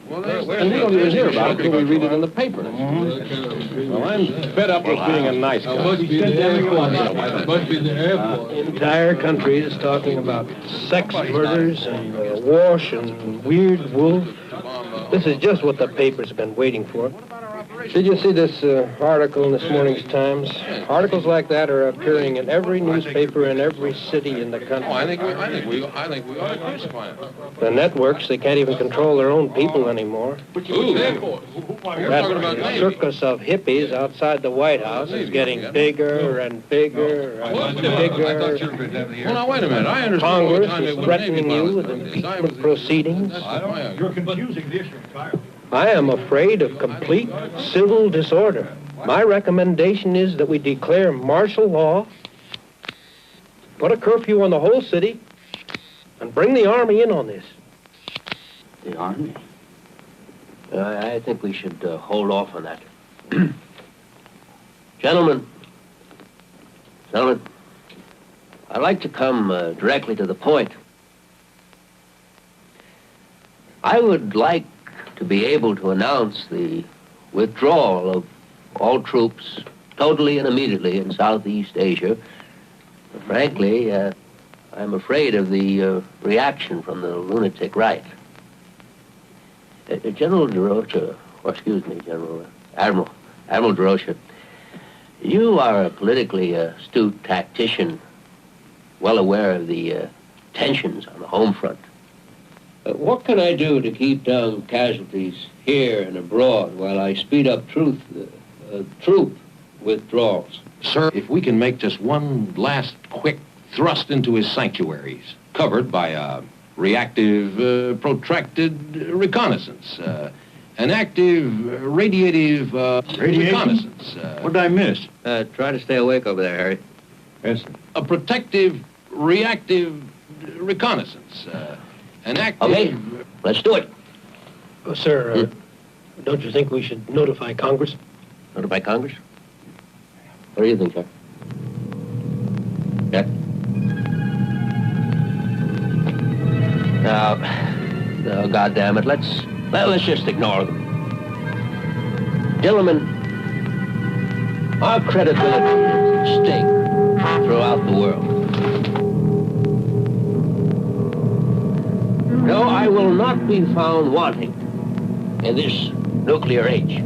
we don't even hear about it until we read it in the paper. Well, I'm fed up with being a nice guy. Entire country is talking about sex murders and wash and weird wolf. This is just what the paper's been waiting for. Did you see this article in this morning's Times? Articles like that are appearing in every newspaper in every city in the country. Oh, I think we ought to crucify it. The networks, they can't even control their own people anymore. That circus of hippies outside the White House is getting bigger and bigger and bigger. Well, now, wait a minute. I understand. Congress is threatening you with impeachment proceedings. You're confusing the issue entirely. I am afraid of complete civil disorder. My recommendation is that we declare martial law, put a curfew on the whole city, and bring the Army in on this. The Army? I think we should hold off on that. Gentlemen, I'd like to come directly to the point. I would like to be able to announce the withdrawal of all troops totally and immediately in Southeast Asia. But frankly, I'm afraid of the reaction from the lunatic right. General DeRocha, or excuse me, Admiral DeRocha, you are a politically astute tactician, well aware of the tensions on the home front. What can I do to keep down casualties here and abroad while I speed up troop withdrawals? Sir, if we can make just one last quick thrust into his sanctuaries, covered by a reactive, protracted reconnaissance, an active, radiative reconnaissance. What did I miss? Try to stay awake over there, Harry. Yes. A protective, reactive reconnaissance. An active... Okay, let's do it. Sir, don't you think we should notify Congress? Notify Congress? What do you think, sir? Jack? Now, goddamn it, let's just ignore them. Gentlemen, our credibility is at stake throughout the world. No, I will not be found wanting in this nuclear age. Just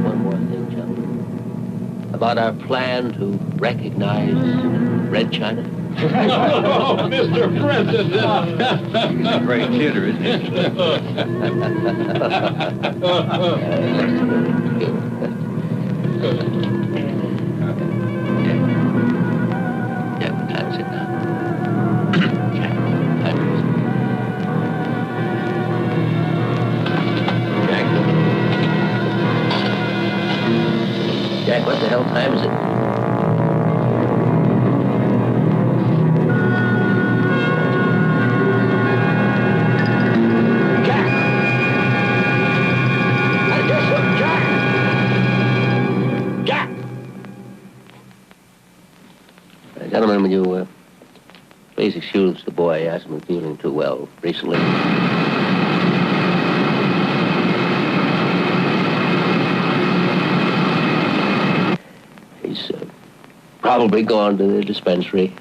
one more thing, gentlemen. About our plan to recognize Red China. Mr. President! He's a great kidder, isn't he? Jack, what time is it now? Jack, what the hell time is it? Gentlemen, will you please excuse the boy? He hasn't been feeling too well recently. He's probably gone to the dispensary.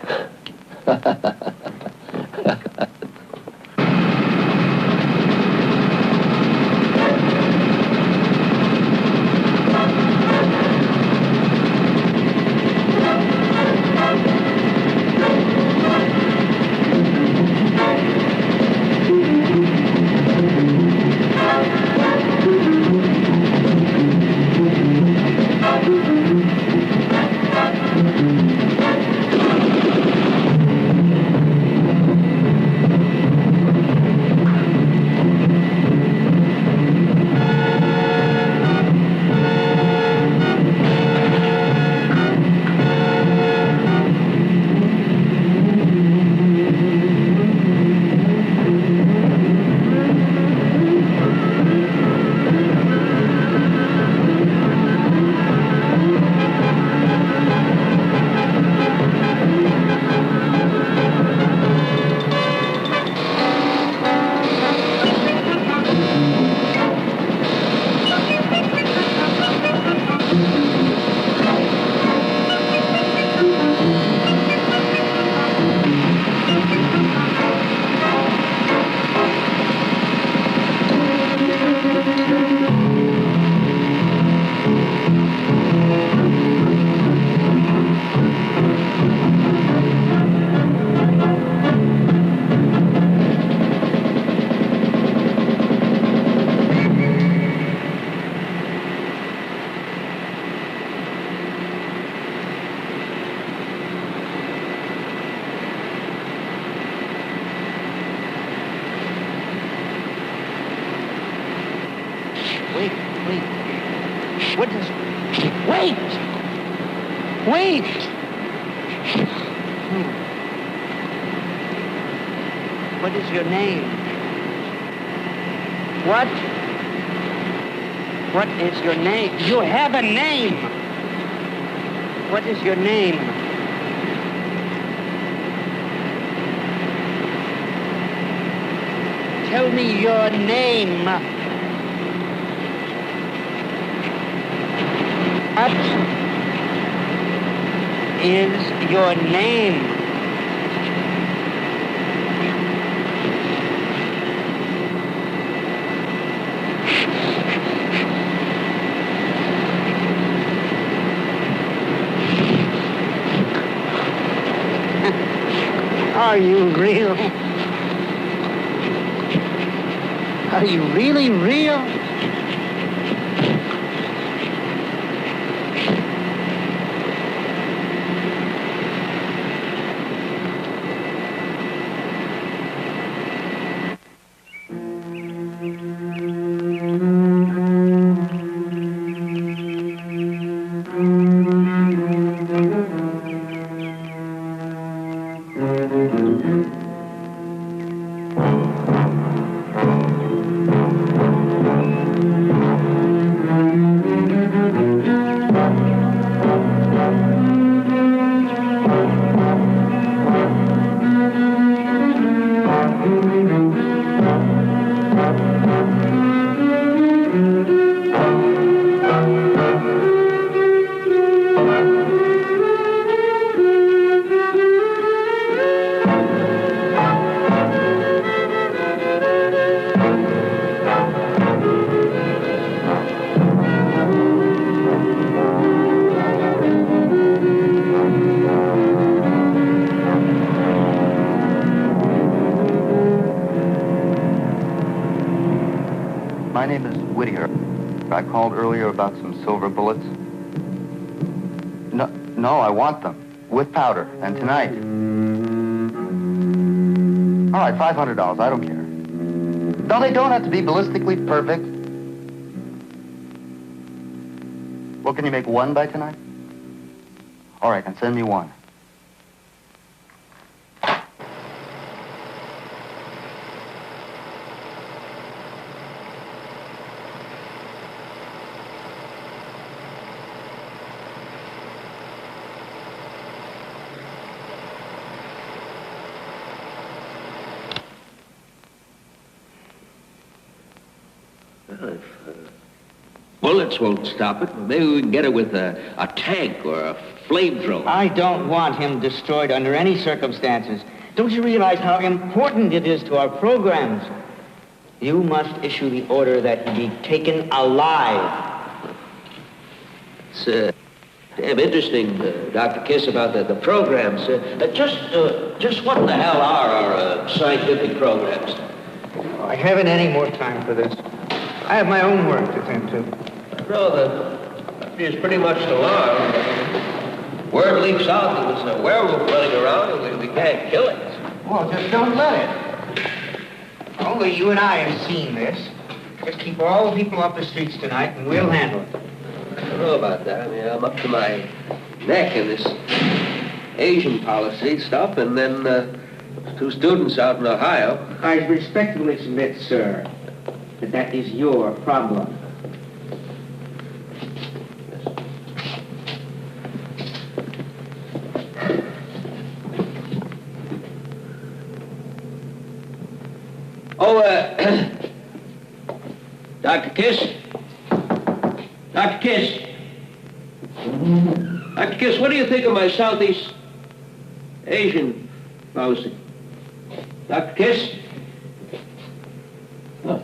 Wait! What is your name? What? What is your name? You have a name! What is your name? Tell me your name. What is your name? Are you real? Are you really real? name is Whittier. I called earlier about some silver bullets. No, I want them. With powder. And tonight. All right, $500. I don't care. No, they don't have to be ballistically perfect. Well, can you make one by tonight? All right, then send me one. Well, if bullets won't stop it, maybe we can get it with a tank or a flamethrower. I don't want him destroyed under any circumstances. Don't you realize how important it is to our programs? You must issue the order that he be taken alive. It's damn interesting, Dr. Kiss, about the programs. Just what the hell are our scientific programs? I haven't any more time for this. I have my own work to tend to. No, the country is pretty much alarmed. Word leaks out that there's a werewolf running around and we can't kill it. Well, just don't let it. Only you and I have seen this. Just keep all the people off the streets tonight and we'll handle it. I don't know about that. I mean, I'm up to my neck in this Asian policy stuff, and then 2 students out in Ohio. I respectfully submit, sir, that is your problem. Oh, Dr. Kiss? Dr. Kiss? Dr. Kiss, what do you think of my Southeast Asian policy? Dr. Kiss? Oh.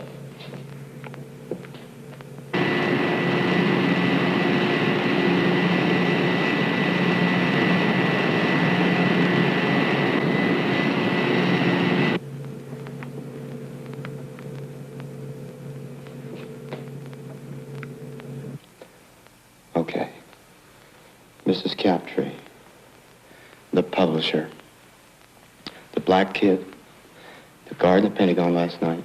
Okay. Mrs. Captree, the publisher, the black kid, the guard in the Pentagon last night,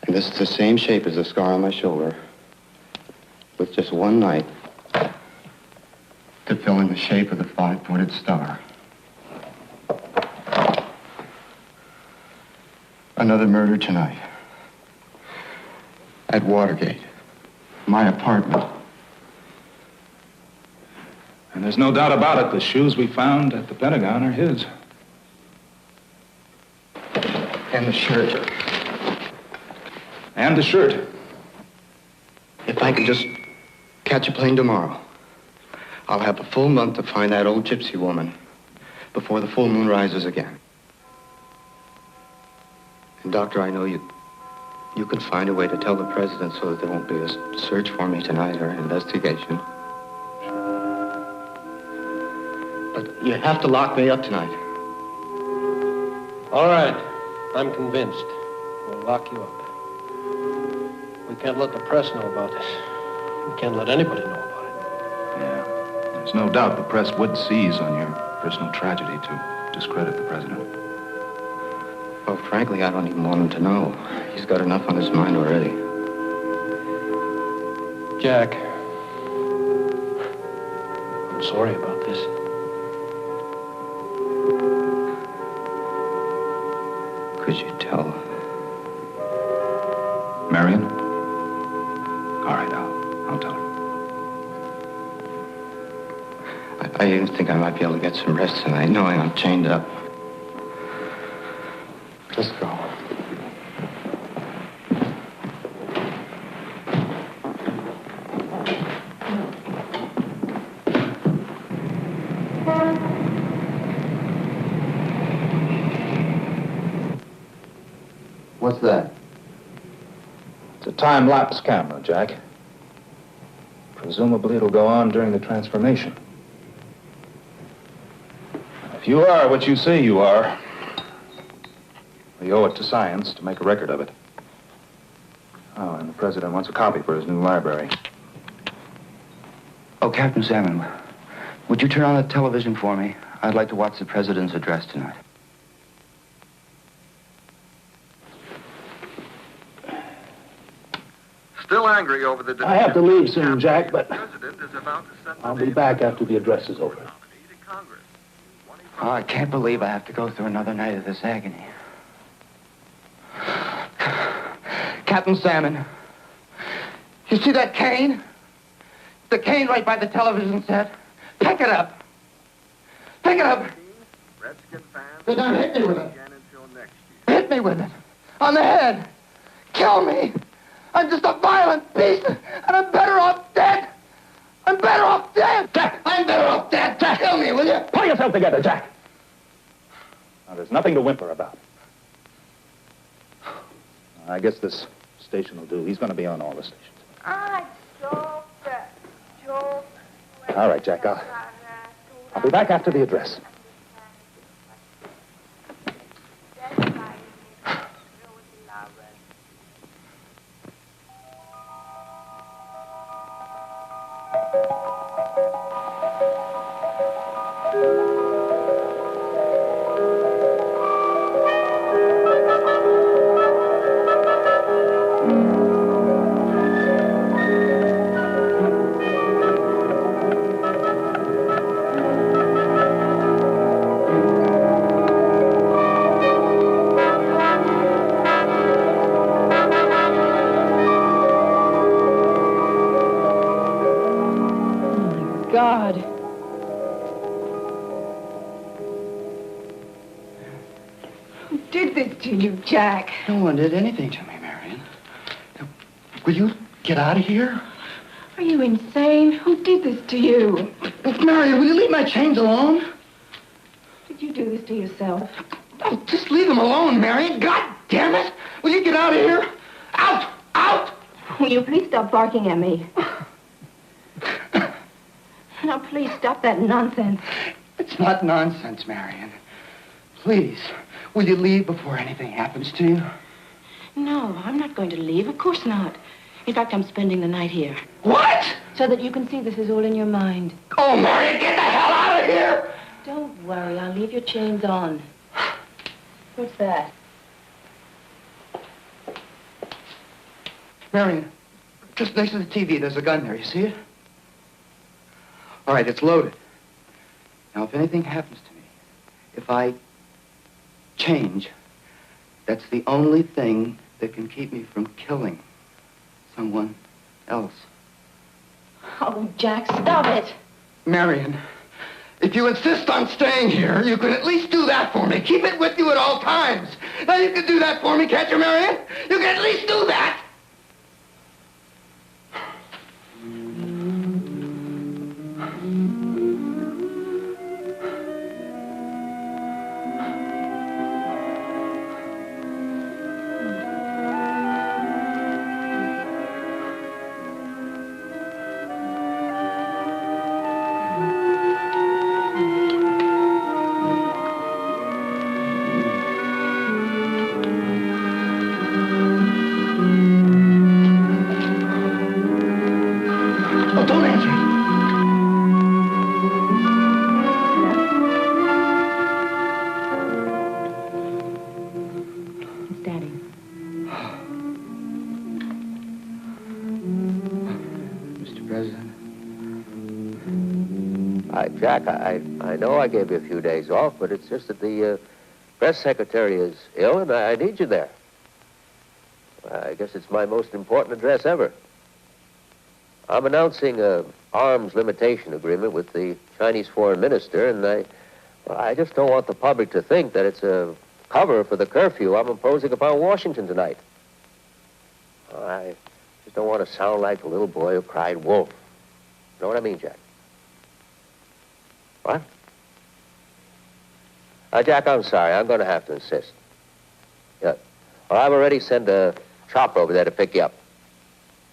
and this is the same shape as the scar on my shoulder, with just one night to fill in the shape of the 5-pointed star. Another murder tonight. At Watergate, my apartment. And there's no doubt about it, the shoes we found at the Pentagon are his. And the shirt. And the shirt. If I could just catch a plane tomorrow, I'll have a full month to find that old gypsy woman before the full moon rises again. And Doctor, I know you could find a way to tell the president so that there won't be a search for me tonight or an investigation. But you have to lock me up tonight. All right. I'm convinced. We'll lock you up. We can't let the press know about this. We can't let anybody know about it. Yeah. There's no doubt the press would seize on your personal tragedy to discredit the president. Well, frankly, I don't even want him to know. He's got enough on his mind already. Jack, I'm sorry about this. Could you tell? Marion? All right, I'll tell her. I even think I might be able to get some rest tonight, knowing I'm chained up. Let's go. What's that? It's a time-lapse camera, Jack. Presumably it'll go on during the transformation. If you are what you say you are, we owe it to science to make a record of it. Oh, and the president wants a copy for his new library. Oh, Captain Salmon, would you turn on the television for me? I'd like to watch the president's address tonight. Still angry over the... I have to leave soon, Jack, but I'll be back after the address is over. Oh, I can't believe I have to go through another night of this agony. Captain Salmon, you see that cane? The cane right by the television set? Pick it up. Pick it up. Then don't hit me with it. Hit me with it. On the head. Kill me. I'm just a violent beast, and I'm better off dead. I'm better off dead. Jack! I'm better off dead. Jack, kill me, will you? Pull yourself together, Jack. Now, there's nothing to whimper about. I guess this station will do. He's going to be on all the stations. All right, Jack, I'll be back after the address. God. Who did this to you, Jack? No one did anything to me, Marion. Will you get out of here? Are you insane? Who did this to you? Marion, will you leave my chains alone? Did you do this to yourself? Oh, just leave them alone, Marion. God damn it! Will you get out of here? Out! Out! Will you please stop barking at me? Now, please stop that nonsense. It's not nonsense, Marion. Please, will you leave before anything happens to you? No, I'm not going to leave. Of course not. In fact, I'm spending the night here. What? So that you can see this is all in your mind. Oh, Marion, get the hell out of here! Don't worry, I'll leave your chains on. What's that? Marion, just next to the TV, there's a gun there. You see it? All right, it's loaded. Now, if anything happens to me, if I change, that's the only thing that can keep me from killing someone else. Oh, Jack, stop it. Marion, if you insist on staying here, you can at least do that for me. Keep it with you at all times. Now, you can do that for me, can't you, Marion? You can at least do that. Jack, I know I gave you a few days off, but it's just that the press secretary is ill, and I need you there. I guess it's my most important address ever. I'm announcing an arms limitation agreement with the Chinese foreign minister, and I just don't want the public to think that it's a cover for the curfew I'm imposing upon Washington tonight. I just don't want to sound like a little boy who cried wolf. You know what I mean, Jack? What? Jack, I'm sorry. I'm going to have to insist. Yeah. Well, I've already sent a chopper over there to pick you up.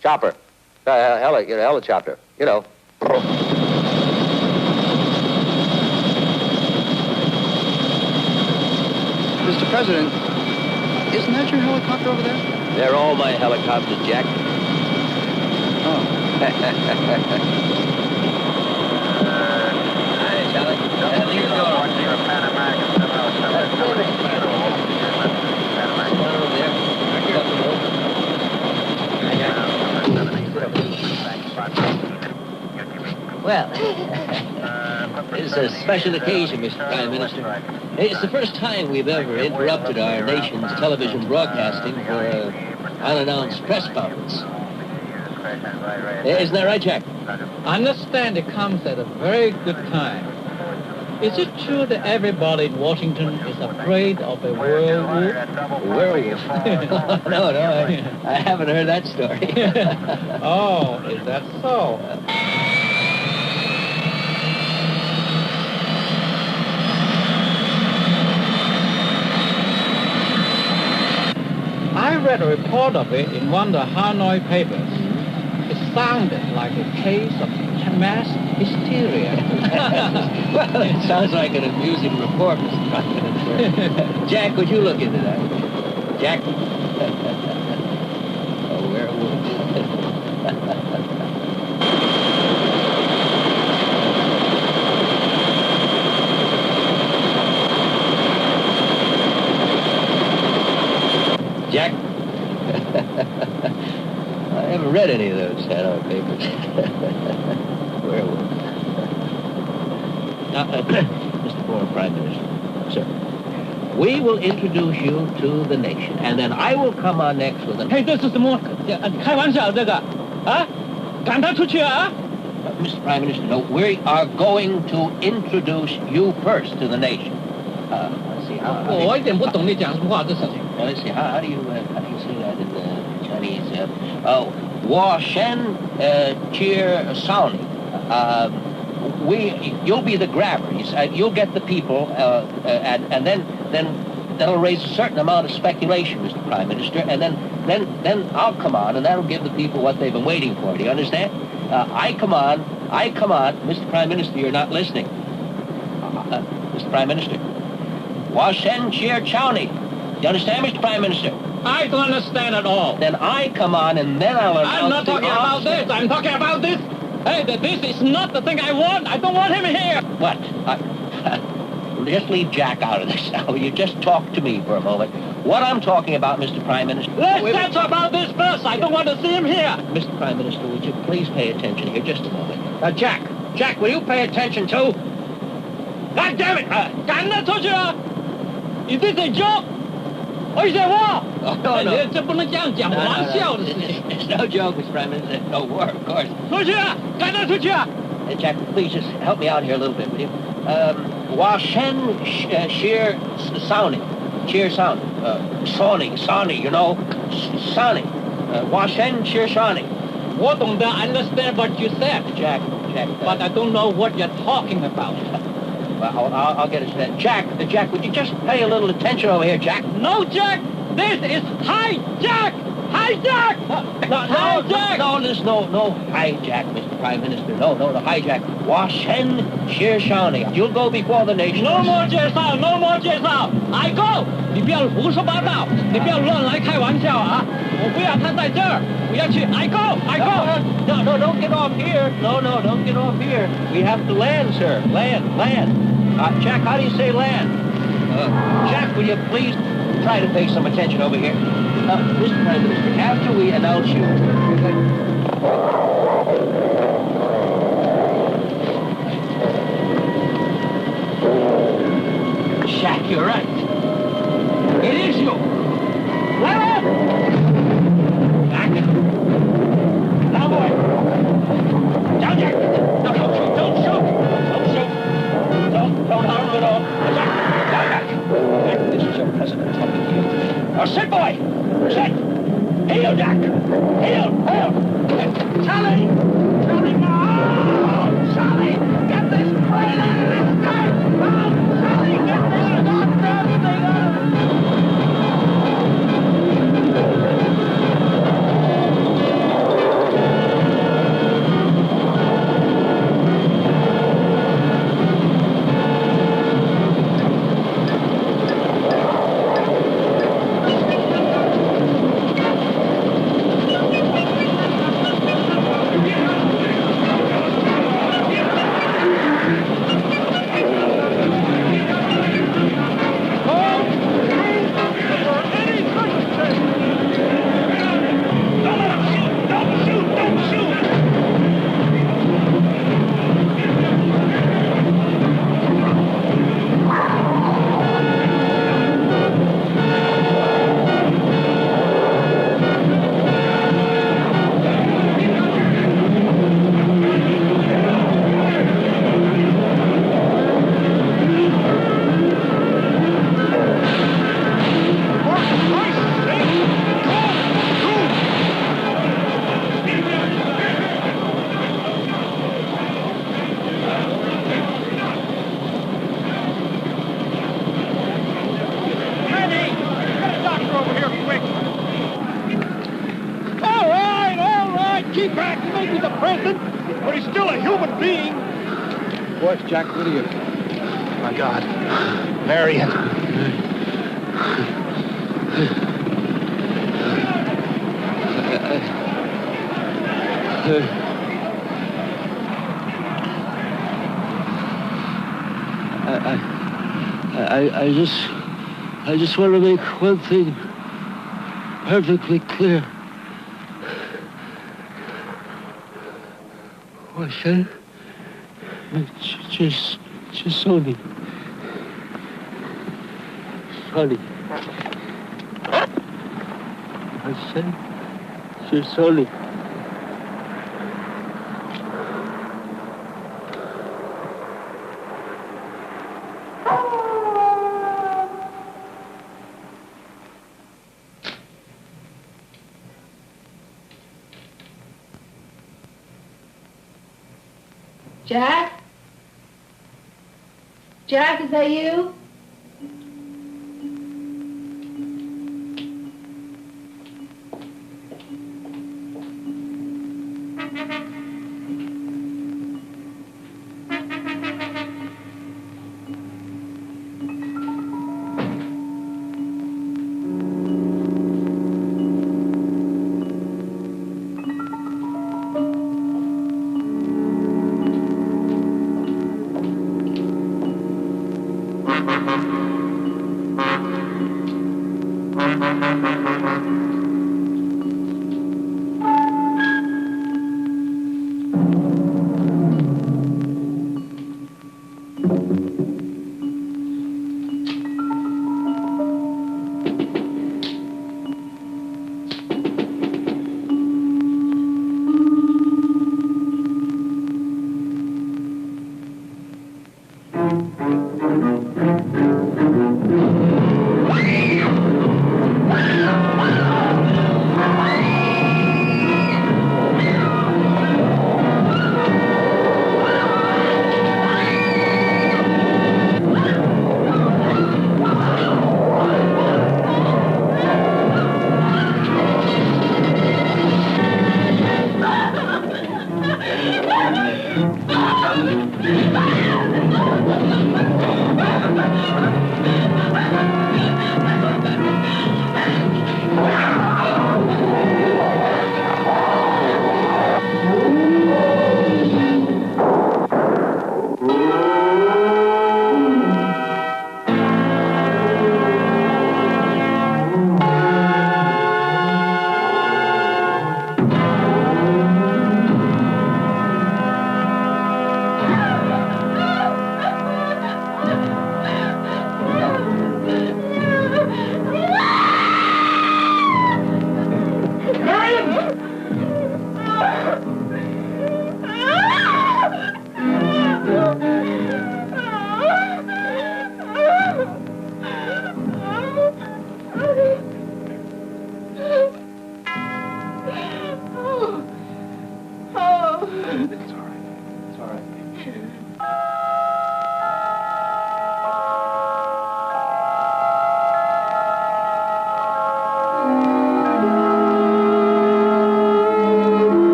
Chopper. Helicopter. You know. Mr. President, isn't that your helicopter over there? They're all my helicopters, Jack. Oh. Hi, Charlie. How do you Well, it's a special occasion, Mr. Prime Minister. It's the first time we've ever interrupted our nation's television broadcasting for an unannounced press conference. Isn't that right, Jack? I understand it comes at a very good time. Is it true that everybody in Washington is afraid of a werewolf? A werewolf? No, I haven't heard that story. Oh, is that so? I read a report of it in one of the Hanoi papers. It sounded like a case of mass hysteria. Well, it sounds like an amusing report, Mr. Prime Minister. Jack, would you look into that? Jack? A werewolf. Jack? I haven't read any of those Hanoi papers. Werewolf. Mr. Former Prime Minister, sir, we will introduce you to the nation, and then I will come on next with an... Hey, 这是什么？开玩笑这个啊？赶他出去啊？ Mr. Prime Minister, no, we are going to introduce you first to the nation. Let's see how... 我一点不懂你讲什么话，这事情。Let's see, how do you say that in Chinese? Wa Shen Cheer Sauni. You'll be the grabber. You'll get the people, and then that'll raise a certain amount of speculation, Mr. Prime Minister, and then I'll come on, and that'll give the people what they've been waiting for. Do you understand? I come on, Mr. Prime Minister, you're not listening. Mr. Prime Minister. Wa Shen Cheer Chowni. Do you understand, Mr. Prime Minister? I don't understand at all. Then I come on, and then I'll announce... I'm not talking about this. I'm talking about this. Hey, this is not the thing I want. I don't want him here. What? Just leave Jack out of this now. You just talk to me for a moment. What I'm talking about, Mr. Prime Minister... Let's talk about this first. I don't want to see him here. Mr. Prime Minister, would you please pay attention here just a moment? Jack, will you pay attention too? God damn it! 赶他出去啊 Is this a joke? Or is it war? Oh, no. 这不能这样讲，玩笑的事情。 It's no joke, Mr. Prime Minister. No war, of course. 出去啊！赶他出去啊！ Jack, please just help me out here a little bit, will you? Wa Shen Sheer Sauni. Cheer Sauni. Sauni, you know. Sauni. Wa Shen Sheer Sauni. 我懂得 understand what you said, Jack. But I don't know what you're talking about. Well, I'll get it to that. Jack, would you just pay a little attention over here, Jack? No, Jack! This is hijack! Hijack! Hijack! No, there's no hijack, Mr. Prime Minister. No, hijack. Wa Shen Sheer Shawnee. You'll go before the nation. No more 介绍 No more 介绍 I go! 你不要胡说八道，你不要乱来开玩笑啊！我不要他在这儿，我要去 I go! No, don't get off here. No, don't get off here. We have to land, sir. Land. Jack, how do you say land? Jack, will you please try to pay some attention over here? Mr. Prime Minister, after we announce you... Jack, you're right. It is you. Let up! Back. Now, boy. Down, Jack. No, don't shoot. Don't shoot. Don't harm him at all. Jack. Down, Jack. This is your president talking to you. Now, sit, boy. Sit. Heel, Jack. Heel. Charlie, no. Charlie, get this plane out of this guy. Charlie, get this goddamn thing out of What's Jack? What are you? My God. Marion. I just want to make one thing perfectly clear. What's that? Just Sonny. Sonny. I said, just Sonny. Jack? Jack, is that you?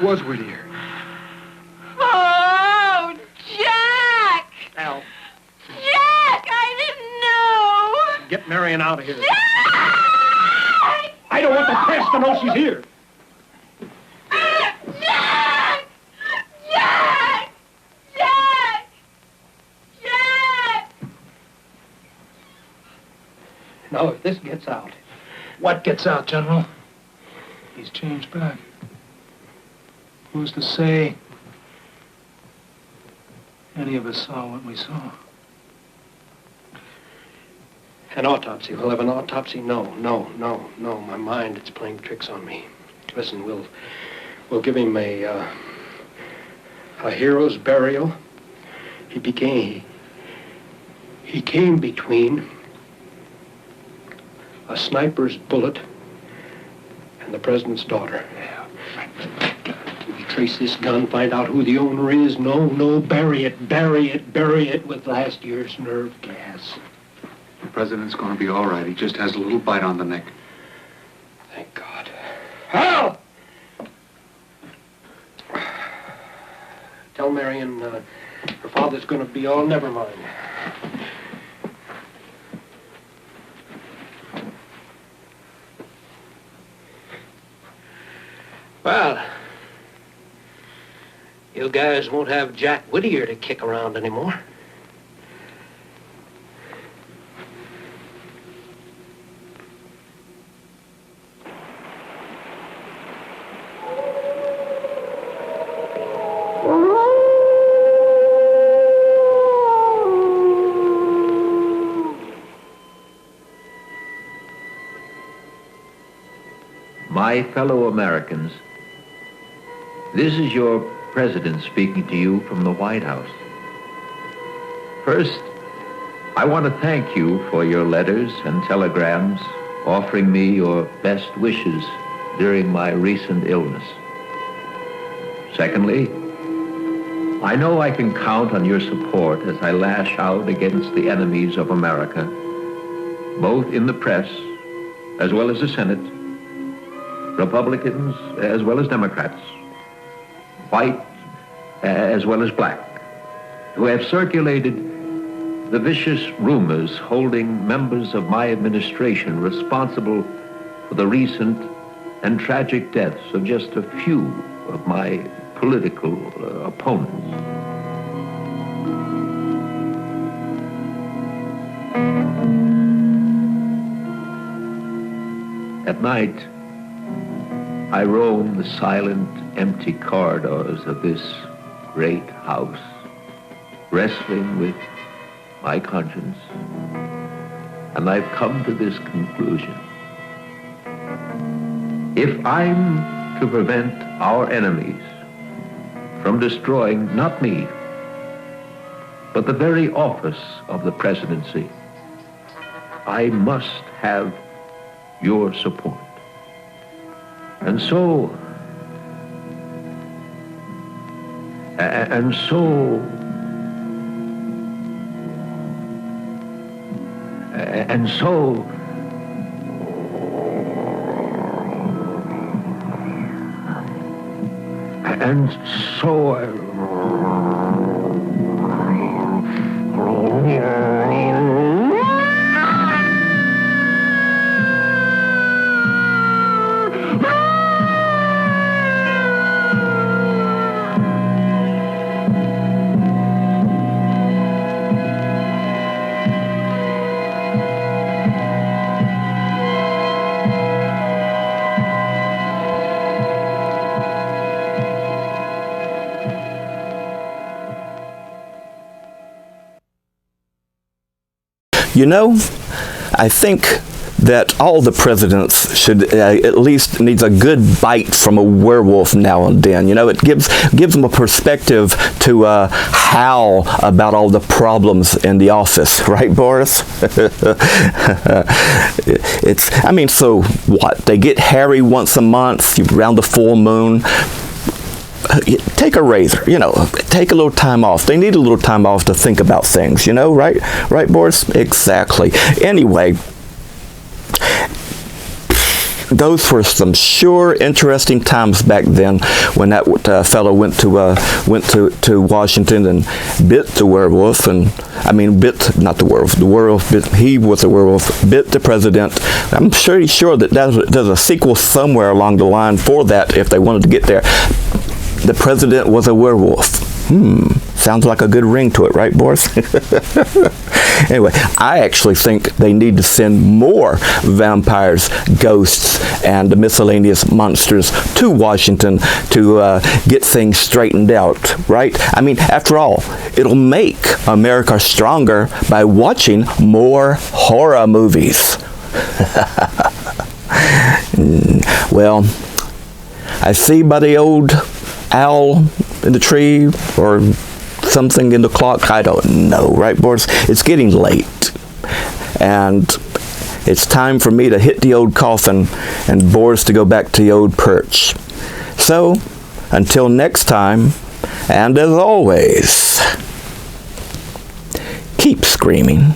Was Whittier. Oh, Jack! Al. Jack, I didn't know! Get Marion out of here. Jack! I don't want the press to know she's here. Jack! Jack! Jack! Jack! Now, if this gets out... What gets out, General? He's changed back. Who's to say any of us saw what we saw? An autopsy. We'll have an autopsy? No. My mind, it's playing tricks on me. Listen, we'll give him a hero's burial. He came between a sniper's bullet, and the president's daughter. We trace this gun, find out who the owner is. No, bury it with last year's nerve gas. The president's going to be all right. He just has a little bite on the neck. Thank God. Hal! Tell Marion her father's going to be all never mind. Well, you guys won't have Jack Whittier to kick around anymore. My fellow Americans, this is your president speaking to you from the White House. First, I want to thank you for your letters and telegrams offering me your best wishes during my recent illness. Secondly, I know I can count on your support as I lash out against the enemies of America, both in the press as well as the Senate, Republicans as well as Democrats, white as well as black, who have circulated the vicious rumors holding members of my administration responsible for the recent and tragic deaths of just a few of my political opponents. At night, I roam the silent, empty corridors of this great house, wrestling with my conscience, and I've come to this conclusion. If I'm to prevent our enemies from destroying not me, but the very office of the presidency, I must have your support. And so You know, I think that all the presidents should at least needs a good bite from a werewolf now and then. You know, it gives them a perspective to howl about all the problems in the office, right, Boris? So what? They get hairy once a month, around the full moon. Take a razor, take a little time off. They need a little time off to think about things, right? Right, Boris? Exactly. Anyway, those were some sure interesting times back then when that fellow went to Washington and bit the werewolf, he was a werewolf, bit the president. I'm pretty sure that there's a sequel somewhere along the line for that if they wanted to get there. The president was a werewolf. Sounds like a good ring to it, right, Boris? Anyway, I actually think they need to send more vampires, ghosts, and miscellaneous monsters to Washington to get things straightened out, right? After all, it'll make America stronger by watching more horror movies. Well, I see by the old owl in the tree or something in the clock, I don't know, right, Boris? It's getting late, and it's time for me to hit the old coffin and Boris to go back to the old perch. So, until next time, and as always, keep screaming.